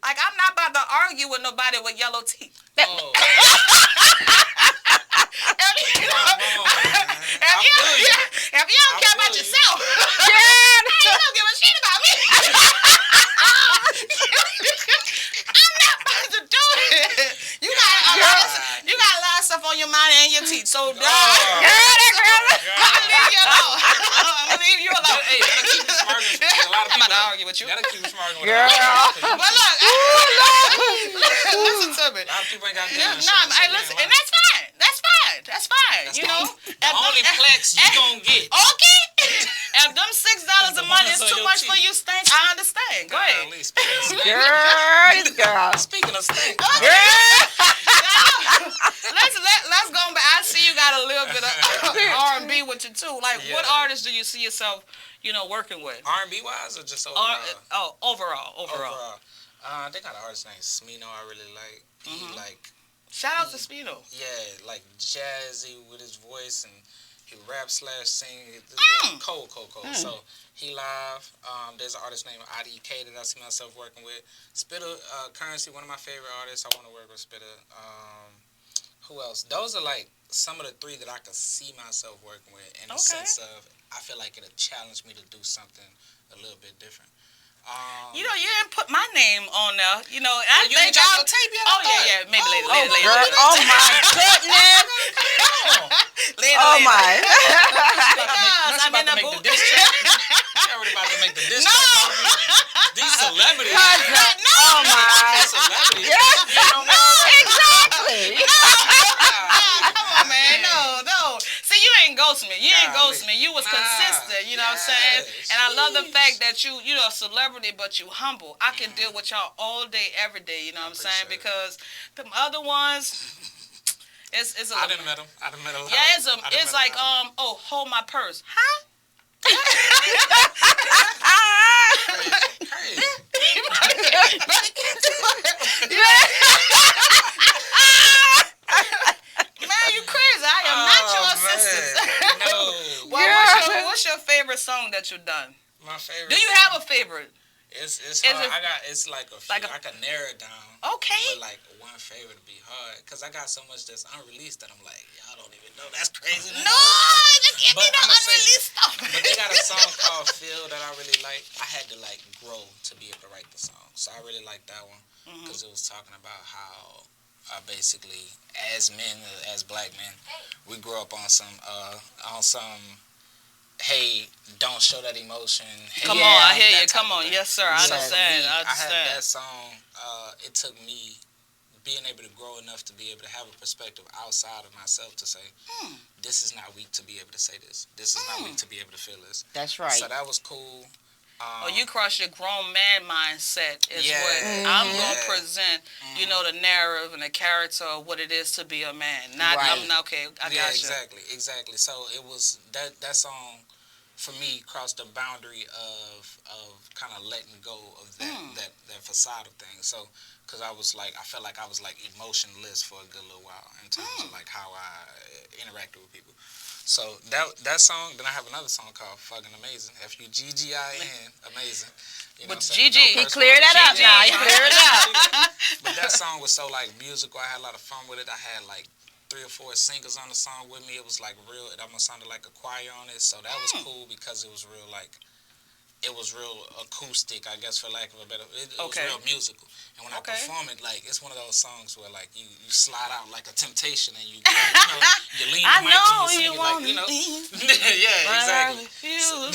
S3: like, I'm not about to argue with nobody with yellow teeth.
S4: Oh.
S3: If you don't care about yourself, you don't give a shit about me. I'm not about to do it. You got a lot of stuff on your mind and your teeth. So, I'm gonna leave you alone.
S4: Hey,
S3: I'm about to argue with you.
S4: Gotta keep it smart.
S3: Girl. But look, listen to me.
S4: A lot of people ain't got guns.
S3: Listen, and that's fine. That's fine.
S4: The only plex you gonna get.
S3: Okay. If them $6 a month is too much for you, Stank, I understand. Go ahead.
S7: Girl.
S4: Speaking of Stank.
S3: Let's go back. I see you got a little bit of R&B with you too. Like, what artists do you see yourself, working with?
S4: R&B wise or just overall?
S3: Overall.
S4: They got an artist named Smino I really like. He
S3: shout out to Smino.
S4: Yeah, like jazzy with his voice, and he rap / sing. Cold. So he live. There's an artist named IDK that I see myself working with. Spitter, Currency, one of my favorite artists. I want to work with Spitter. Who else? Those are like some of the three that I could see myself working with in the sense of I feel like it'll challenge me to do something a little bit different.
S3: You didn't put my name on there. I
S4: you
S3: think
S4: got your tape yet?
S3: Maybe later.
S7: Girl, oh my goodness.
S3: Oh
S7: my.
S3: I'm in the booth.
S4: Already about to make the diss track. These celebrities.
S7: Oh my.
S4: Celebrities.
S7: Exactly.
S3: Come on, man. No. See, you ain't ghost me. You ain't ghost me. You was consistent. You know what I'm saying? And I love the fact that you a celebrity, but you humble. I can deal with y'all all day, every day. You know what I'm saying? Because the other ones. It's a
S4: I didn't met him.
S3: Yeah, it's like hold my purse. Huh? Man, you crazy. I am not your assistant.
S4: No.
S3: Well, what's your favorite song that you've done?
S4: My favorite.
S3: Do you have a favorite?
S4: It's hard. It's like a few. I can narrow it down.
S3: Okay.
S4: But like one favorite would be hard because I got so much that's unreleased that I'm like, y'all don't even know. That's crazy.
S3: No, just give me the unreleased stuff.
S4: But they got a song called "Feel" that I really like. I had to like grow to be able to write the song, so I really like that one because it was talking about how basically as men, as black men, we grew up on some hey, don't show that emotion. Hey,
S3: Come on, I hear you. Come on. Yes, sir. I understand.
S4: I had that song. It took me being able to grow enough to be able to have a perspective outside of myself to say, this is not weak to be able to say this. This is not weak to be able to feel this.
S7: That's right.
S4: So that was cool.
S3: You cross your grown man mindset is what I'm going to present, you know, the narrative and the character of what it is to be a man. Not, I'm not, okay, I got you.
S4: Exactly. So it was, that song, for me, crossed the boundary of kind of letting go of that facade of things. So, because I felt like I was like emotionless for a good little while in terms of like how I interacted with people. So that song, then I have another song called Fuggin Amazing. Fuggin, amazing. You know
S3: But
S4: what I'm saying?
S3: Gigi, he cleared that up now. He cleared it up.
S4: But that song was so like musical. I had a lot of fun with it. I had like 3 or 4 singers on the song with me. It was like real. It almost sounded like a choir on it. So that was cool because it was real like. It was real acoustic, I guess, for lack of a better. It was real musical, and when I perform it, like it's one of those songs where like you slide out like a temptation, and you lean the mic and you sing it, like, you know. Yeah, exactly. So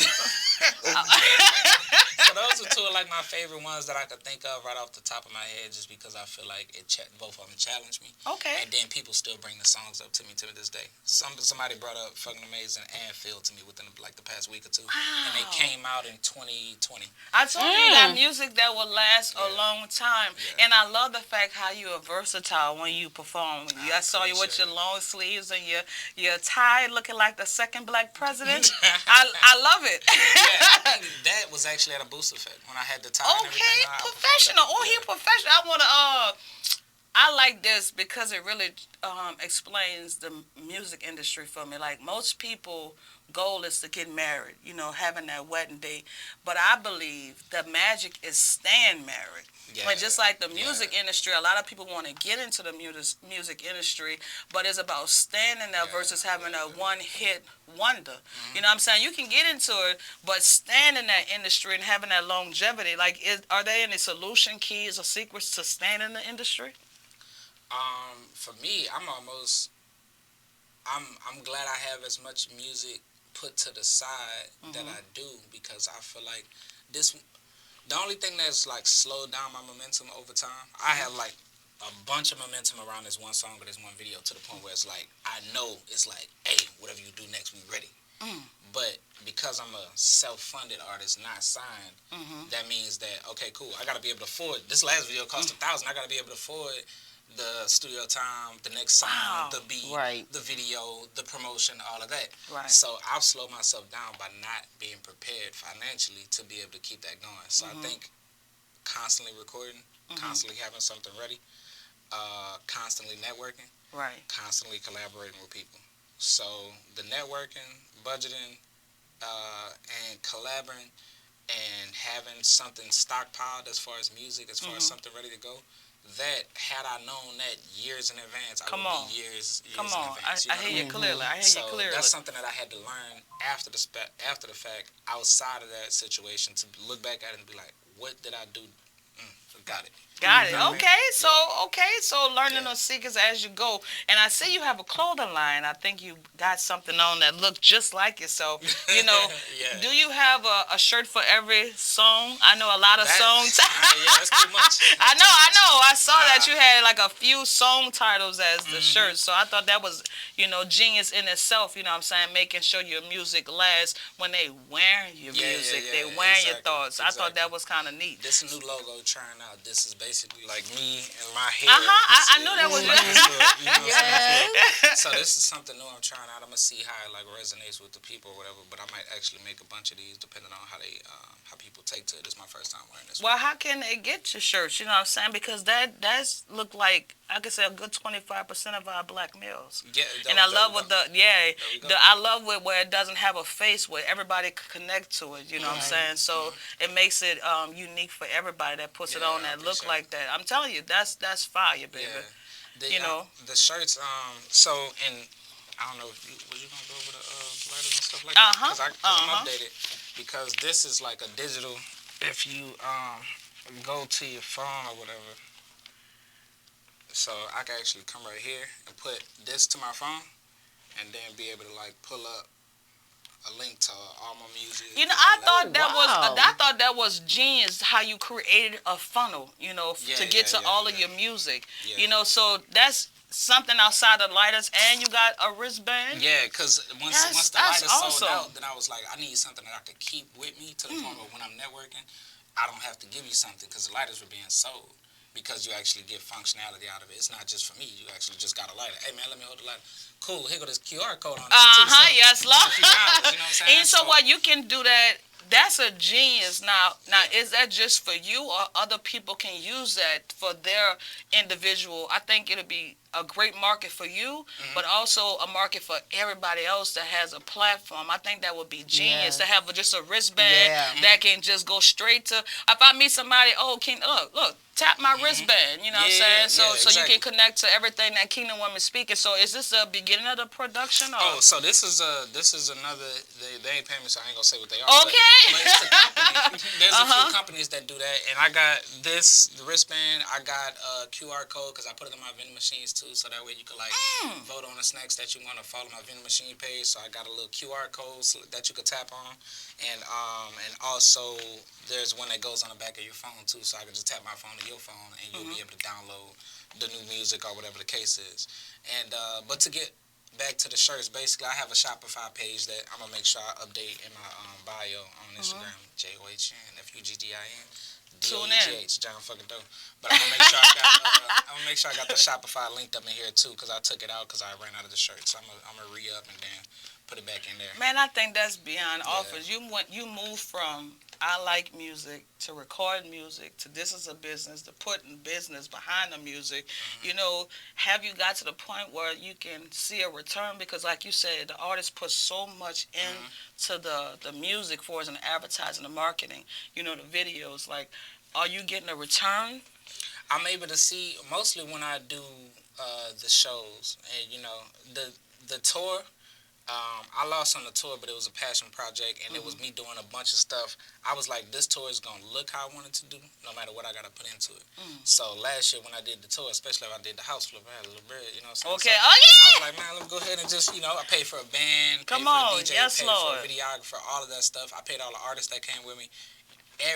S4: those are 2 of like my favorite ones that I could think of right off the top of my head, just because I feel like both of them challenged me.
S3: Okay.
S4: And then people still bring the songs up to me to this day. Somebody brought up Fuggin Amazing and Feel to me within like the past week or 2, and they came out in 2020.
S3: I told you that music that will last a long time, and I love the fact how you are versatile when you perform. I saw you with your long sleeves and your tie looking like the second black president. I love it.
S4: I think that was actually at a Boost Effect when I had the tie and everything.
S3: Professional. He professional. I like this because it really explains the music industry for me. Like most people, goal is to get married, you know, having that wedding day. But I believe the magic is staying married. Yeah. Like just like the music industry, a lot of people want to get into the music industry, but it's about staying in there versus having a one-hit wonder. You know what I'm saying? You can get into it, but staying in that industry and having that longevity, like, are there any solution keys or secrets to staying in the industry?
S4: For me, I'm glad I have as much music put to the side that I do, because I feel like the only thing that's like slowed down my momentum over time, I have like a bunch of momentum around this one song or this one video, to the point where it's like, I know it's like, hey, whatever you do next, we ready. But because I'm a self-funded artist, not signed, that means that, okay, cool, I gotta be able to afford, this last video cost $1,000, I gotta be able to afford the studio time, the next song, the beat, the video, the promotion, all of that. So I've slowed myself down by not being prepared financially to be able to keep that going. So I think constantly recording, constantly having something ready, constantly networking, constantly collaborating with people. So the networking, budgeting, and collaborating, and having something stockpiled as far as music, as far as something ready to go, that had I known that years in advance, I would be years in advance.
S3: I hear you clearly.
S4: So that's something that I had to learn after the fact, outside of that situation, to look back at it and be like, what did I do? Got it. So learning those secrets as you go. And I see you have a clothing line. I think you got something on that look just like yourself. You know, do you have a shirt for every song? I know a lot of songs. That's too much.
S3: I know. I saw that you had like a few song titles as the shirt. So I thought that was, you know, genius in itself. You know what I'm saying? Making sure your music lasts when they wearing your music. They wearing your thoughts. I thought that was kind of neat.
S4: This new logo trying out. This is basically like me and my hair.
S3: I knew that was
S4: So this is something new I'm trying out. I'm gonna see how it like resonates with the people or whatever. But I might actually make a bunch of these depending on how people take to it. This is my first time wearing this.
S3: Well, how can they get your shirts? You know what I'm saying? Because that's look like, I could say, a good 25% of our black males.
S4: Yeah,
S3: and I love with I love where it doesn't have a face where everybody can connect to it. You know what I'm saying? So it makes it unique for everybody that puts it on that look like that. I'm telling you, that's fire, baby.
S4: Yeah. The shirts. So and I don't know if was you gonna go over the letters and stuff like that? Because I'm updated. Because this is like a digital. If you go to your phone or whatever. So I can actually come right here and put this to my phone, and then be able to like pull up a link to all my music.
S3: You know, I thought that was genius how you created a funnel, you know, to get to all of your music. Yeah. You know, so that's something outside of lighters, and you got a wristband.
S4: Yeah, because once the lighters sold out, then I was like, I need something that I could keep with me to the point where when I'm networking, I don't have to give you something because the lighters were being sold. Because you actually get functionality out of it. It's not just for me. You actually just got a lighter. Hey, man, let me hold the lighter. Cool. Here go this QR code on it, too. So
S3: yes, Lord.
S4: $50, you know what I'm saying?
S3: And so what, you can do that. That's a genius. Now, is that just for you, or other people can use that for their individual? I think it'll be a great market for you, but also a market for everybody else that has a platform. I think that would be genius to have just a wristband that can just go straight to. If I meet somebody, look, tap my wristband. You know what I'm saying? So exactly. You can connect to everything that Kingdom Women speaking. So is this the beginning of the production? Or?
S4: So this is another. They ain't paying me, so I ain't gonna say what they are.
S3: Okay.
S4: But it's a company. There's a few companies that do that, and I got the wristband. I got a QR code because I put it in my vending machines too, so that way you can vote on the snacks that you want to follow my vending machine page. So I got a little QR code that you could tap on, and also there's one that goes on the back of your phone too, so I can just tap my phone to your phone, and you'll be able to download the new music or whatever the case is. And but to get back to the shirts, basically I have a Shopify page that I'm gonna make sure I update in my bio on Instagram, JOHN FUGGIN. DOEGH, John fucking Doe. But I'm gonna make sure I got the Shopify linked up in here too, because I took it out because I ran out of the shirt. So I'm gonna re-up and then put it back in there.
S3: Man, I think that's beyond offers. You move from I like music to record music to this is a business to putting business behind the music. You know, have you got to the point where you can see a return? Because like you said, the artist puts so much into the music for us and the advertising, the marketing, you know, the videos. Like, are you getting a return?
S4: I'm able to see mostly when I do the shows, and you know, the tour. I lost on the tour, but it was a passion project, and it was me doing a bunch of stuff. I was like, this tour is going to look how I wanted to do, no matter what I got to put into it. So last year when I did the tour, especially if I did the house flip, I had a little bread, you know what I'm saying?
S3: Okay,
S4: so I was like, man, let me go ahead and just, you know, I paid for a band, paid for a DJ, paid for a videographer, all of that stuff. I paid all the artists that came with me.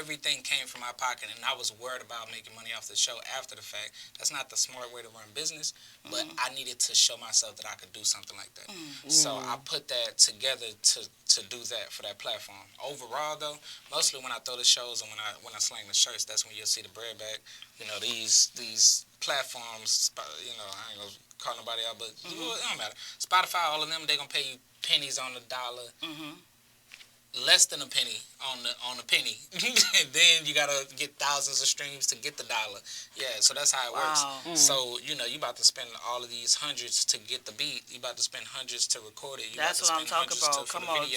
S4: Everything came from my pocket, and I was worried about making money off the show after the fact. That's not the smart way to run business, but I needed to show myself that I could do something like that. So I put that together to do that for that platform. Overall, though, mostly when I throw the shows and when I slang the shirts, that's when you'll see the bread back. You know, these platforms, you know, I ain't gonna call nobody out, but it don't matter. Spotify, all of them, they gonna pay you pennies on the dollar. Less than a penny on the penny. Then you gotta get thousands of streams to get the dollar. Yeah, so that's how it works. So, you know, you about to spend all of these hundreds to get the beat. You about to spend hundreds to record it.
S3: That's what I'm talking about. Come on,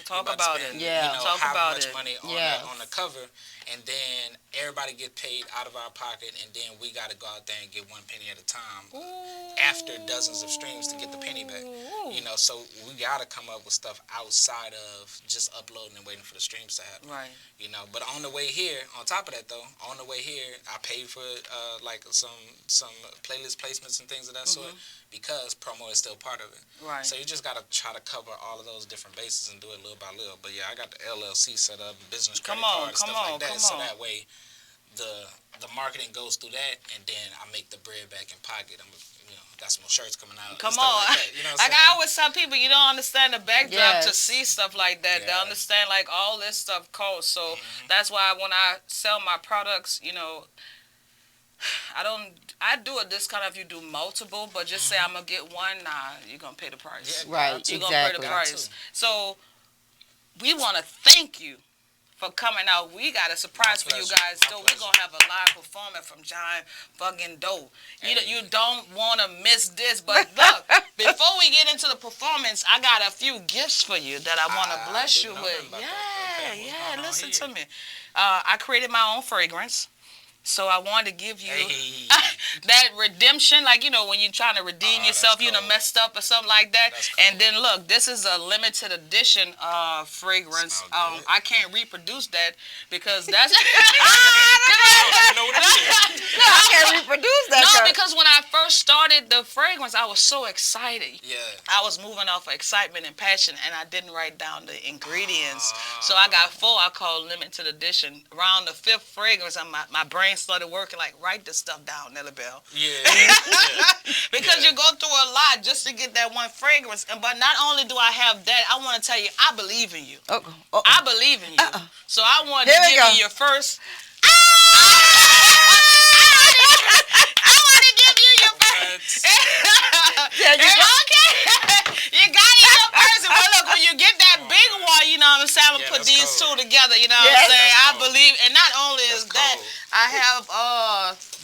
S3: talk about it.
S4: Yeah, you know, talk about it. How much money on the cover, and then everybody get paid out of our pocket, and then we gotta go out there and get 1 penny at a time after dozens of streams to get the penny back. You know, so we gotta come up with stuff outside of just uploading and waiting for the streams to happen.
S3: Right.
S4: You know, but on the way here, on top of that though, on the way here, I paid for like some playlist placements and things of that sort because promo is still part of it.
S3: Right.
S4: So you just gotta try to cover all of those different bases and do it little by little. But yeah, I got the LLC set up, business credit card, stuff like that. So that way, the marketing goes through that, and then I make the bread back in pocket. You know, got some more shirts coming out.
S3: Come on.
S4: Like that, you know
S3: like I always tell people, you don't understand the backdrop to see stuff like that. They understand like all this stuff costs. So that's why when I sell my products, you know, I do a discount if you do multiple, but just say I'm gonna get one, nah, you're gonna pay the price.
S7: Yeah, right,
S3: you're gonna pay the price. So we wanna thank you for coming out. We got a surprise for you guys. So we're going to have a live performance from John Fuggin Doe. You don't want to miss this. But look, before we get into the performance, I got a few gifts for you that I want to bless you with. Yeah, listen to me. I created my own fragrance. So I wanted to give you that redemption, like, you know, when you're trying to redeem yourself, you know, messed up or something like that. Cool. And then look, this is a limited edition fragrance. I can't reproduce that because that's...
S7: I can't reproduce that.
S3: No, because when I first started the fragrance, I was so excited. Yeah. I was moving off of excitement and passion, and I didn't write down the ingredients. So I got 4 I call limited edition. Around the 5th fragrance, my brain started working like, write this stuff down, Nelly Bell. Yeah. Because you go through a lot just to get that one fragrance. But not only do I have that, I want to tell you, I believe in you. I believe in you. So I want to give you your first... I want to give you your first... Okay. You got it your first. Well, look, when you get that big one, you know what I'm saying, I'm going to put these 2 together, you know what I'm saying? I believe, and not only is that, I have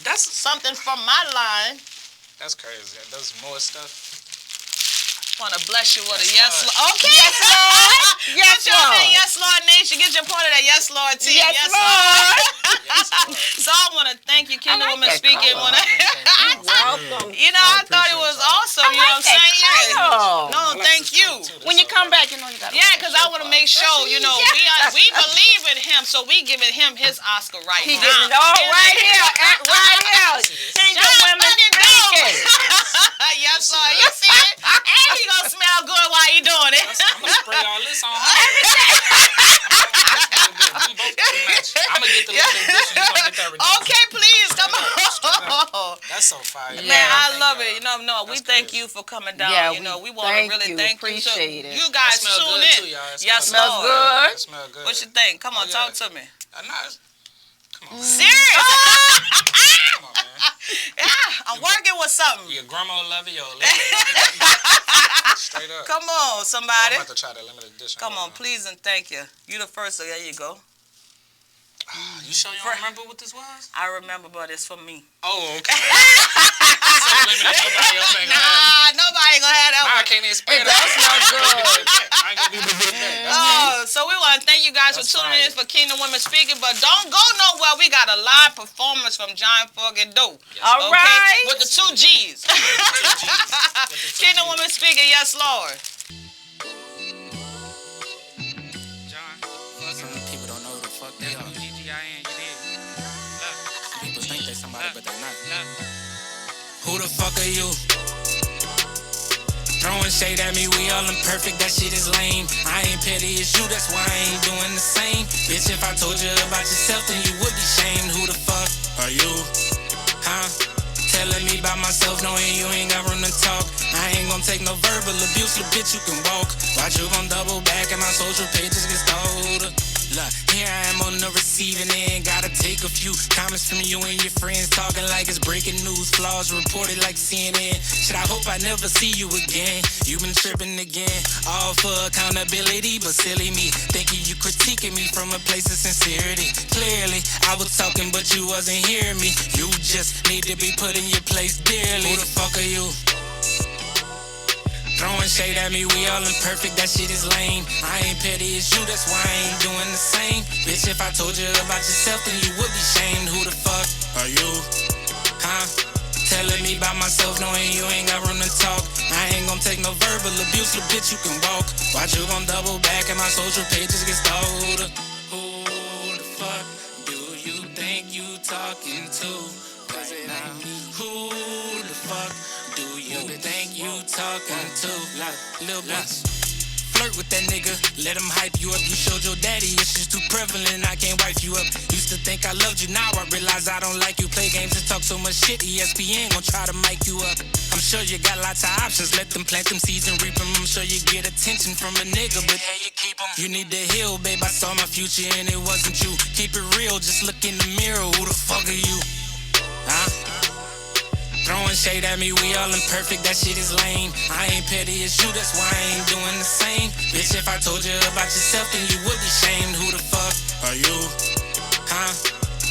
S3: that's something from my line.
S4: That's crazy. There's more stuff.
S3: Want to bless you with a yes, Lord. Okay.
S7: Yes, Lord. Yes, Lord.
S3: Yes, Lord Nation. Get your part of that yes, Lord team.
S7: Yes, Lord.
S3: Yes, Lord. So I want to thank you, Kingdom Woman Speaking.
S7: Welcome.
S3: You know, I thought it was awesome. You know what I'm saying? Yeah. No, thank you.
S7: When you come back, you know you got to.
S3: Yeah, because I want to make sure, you know, we believe in him, so we giving him his Oscar right now.
S7: He giving it all right here. Right here. Kingdom Women Speaking.
S3: Yes, Lord. You see it? And he gonna smell good while he doing it.
S4: I'm gonna spray all this on her. I'm gonna get the little edition. You gonna get that redemption.
S3: Okay, please come on.
S4: That's so fire.
S3: Man, I love it. You know, we thank you for coming down.
S7: Yeah,
S3: you know, we want to really thank you.
S7: Appreciate it.
S3: You guys tune in.
S4: Yes,
S3: smells
S7: good.
S4: It smells good.
S3: What you think? Come on, talk to me.
S4: Nice. Come on.
S3: Serious?
S4: Come on, man.
S3: Yeah, I'm working with something.
S4: Your grandma love it, straight up.
S3: Come on, somebody.
S4: I'm about to try that limited edition.
S3: Come on, please and thank you. You the first, so there you go.
S4: You sure you don't remember what this was?
S3: I remember, but it's for me.
S4: Oh, okay. Nobody else ain't gonna have it.
S3: Nobody gonna have that one.
S4: I can't even spell
S7: That smells good.
S4: I ain't gonna do that.
S3: So we want to thank you guys for tuning in for Kingdom Women Speaking, but don't go nowhere. We got a live performance from John Fuggin.
S7: All right.
S3: With the 2 G's. Kingdom Women Speaking, yes, Lord.
S11: Who the fuck are you? Throwing shade at me, we all imperfect, that shit is lame. I ain't petty as you, that's why I ain't doing the same. Bitch, if I told you about yourself, then you would be shamed. Who the fuck are you? Huh? Telling me about myself, knowing you ain't got room to talk. I ain't gon' take no verbal abuse, little bitch, you can walk. Watch you gon' double back and my social pages get stalled. Look, here I am on the receiving end. Gotta take a few comments from you and your friends, talking like it's breaking news. Flaws reported like CNN. Shit, I hope I never see you again. You been tripping again, all for accountability, but silly me thinking you critiquing me from a place of sincerity. Clearly, I was talking, but you wasn't hearing me. You just need to be put in your place dearly. Who the fuck are you? Throwing shade at me, we all imperfect, that shit is lame. I ain't petty as you, that's why I ain't doing the same. Bitch, if I told you about yourself, then you would be shamed. Who the fuck are you? Huh? Telling me about myself, knowing you ain't got room to talk. I ain't gon' take no verbal abuse, little bitch, you can walk. Watch you gon' double back and my social pages get stalled. Who the fuck do you think you talking to right now? Who the fuck do you think you talking to? Like, little bitch. Flirt with that nigga, let him hype you up. You showed your daddy issues too prevalent, I can't wipe you up. Used to think I loved you, now I realize I don't like you. Play games and talk so much shit, ESPN gon' try to mic you up. I'm sure you got lots of options, let them plant them seeds and reap them. I'm sure you get attention from a nigga, but hey, you keep them. You need to heal, babe, I saw my future and it wasn't you. Keep it real, just look in the mirror, who the fuck are you? Huh? Throwing shade at me, we all imperfect, that shit is lame. I ain't petty as you, that's why I ain't doing the same. Bitch, if I told you about yourself, then you would be shamed. Who the fuck are you? Huh?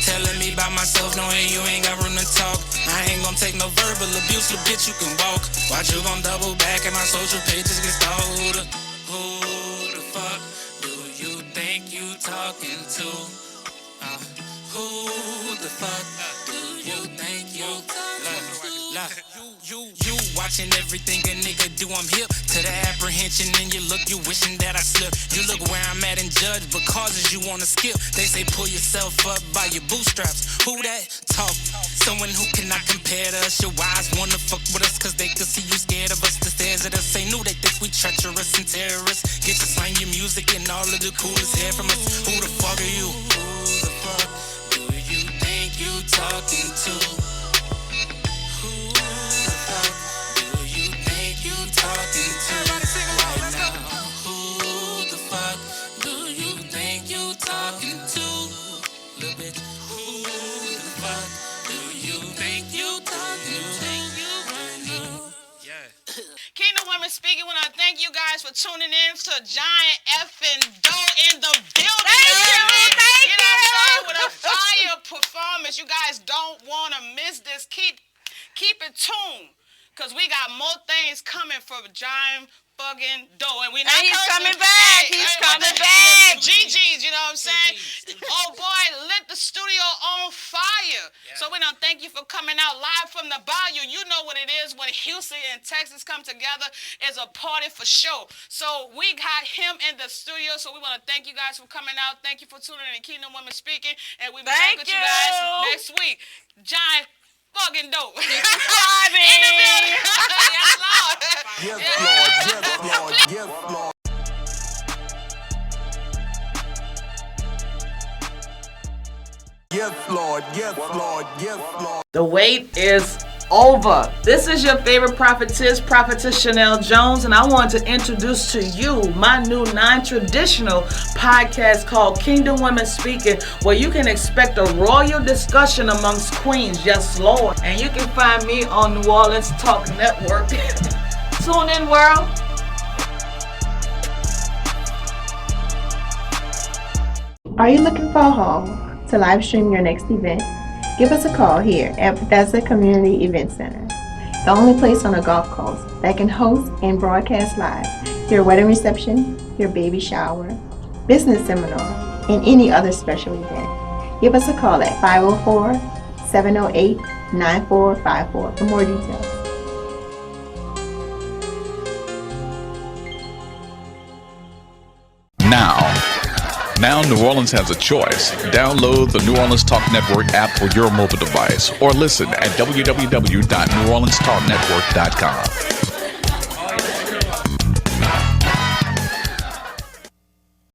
S11: Telling me about myself, knowing you ain't got room to talk. I ain't gon' take no verbal abuse, little bitch, you can walk. Watch you gon' double back and my social pages get stalled. Who the fuck do you think you talking to? Who the fuck You watching everything a nigga do, I'm hip to the apprehension in your look, you wishing that I slip. You look where I'm at and judge, but causes you wanna skip. They say pull yourself up by your bootstraps. Who that talk? Someone who cannot compare to us. Your wives wanna fuck with us cause they could see you scared of us. The stares at us ain't new, they think we treacherous and terrorists. Get to slang your music and all of the coolest hair from us. Who the fuck are you? Who the fuck do you think you talking to? Talking to right now. Who the fuck do you think you talking to? Little bitch. Who the fuck do you think you talking to? Yeah.
S3: Kingdom Women Speaking, when I thank you guys for tuning in to Giant effing Doe in the building.
S7: Thank you.
S3: You know what I'm saying? With a fire performance. You guys don't want to miss this. Keep it tuned. Because we got more things coming for Giant Fuggin Doe. And we not
S7: he's
S3: cursing.
S7: coming back. He's coming back.
S3: GG's, you know what I'm saying? Oh, boy, lit the studio on fire. Yeah. So we don't thank you for coming out live from the bayou. You know what it is when Houston and Texas come together. It's a party for sure. So we got him in the studio. So we want to thank you guys for coming out. Thank you for tuning in to Kingdom Women Speaking. And we'll be back with you guys next week. Giant Fuggin Doe. In the building. Yes, Lord.
S1: Yes, Lord. Yes, Lord. Yes, Lord. Yes, Lord. Yes, Lord.
S2: The wait is over. This is your favorite prophetess, Prophetess Chanelle Jones, and I want to introduce to you my new non-traditional podcast called Kingdom Women Speaking, where you can expect a royal discussion amongst queens. Yes, Lord. And you can find me on New Orleans Talk Network. Tune in, world.
S9: Are you looking for a hall to live stream your next event? Give us a call here at Bethesda Community Event Center, the only place on the Gulf Coast that can host and broadcast live your wedding reception, your baby shower, business seminar, and any other special event. Give us a call at 504-708-9454 for more details.
S12: Now New Orleans has a choice. Download the New Orleans Talk Network app for your mobile device or listen at www.neworleanstalknetwork.com.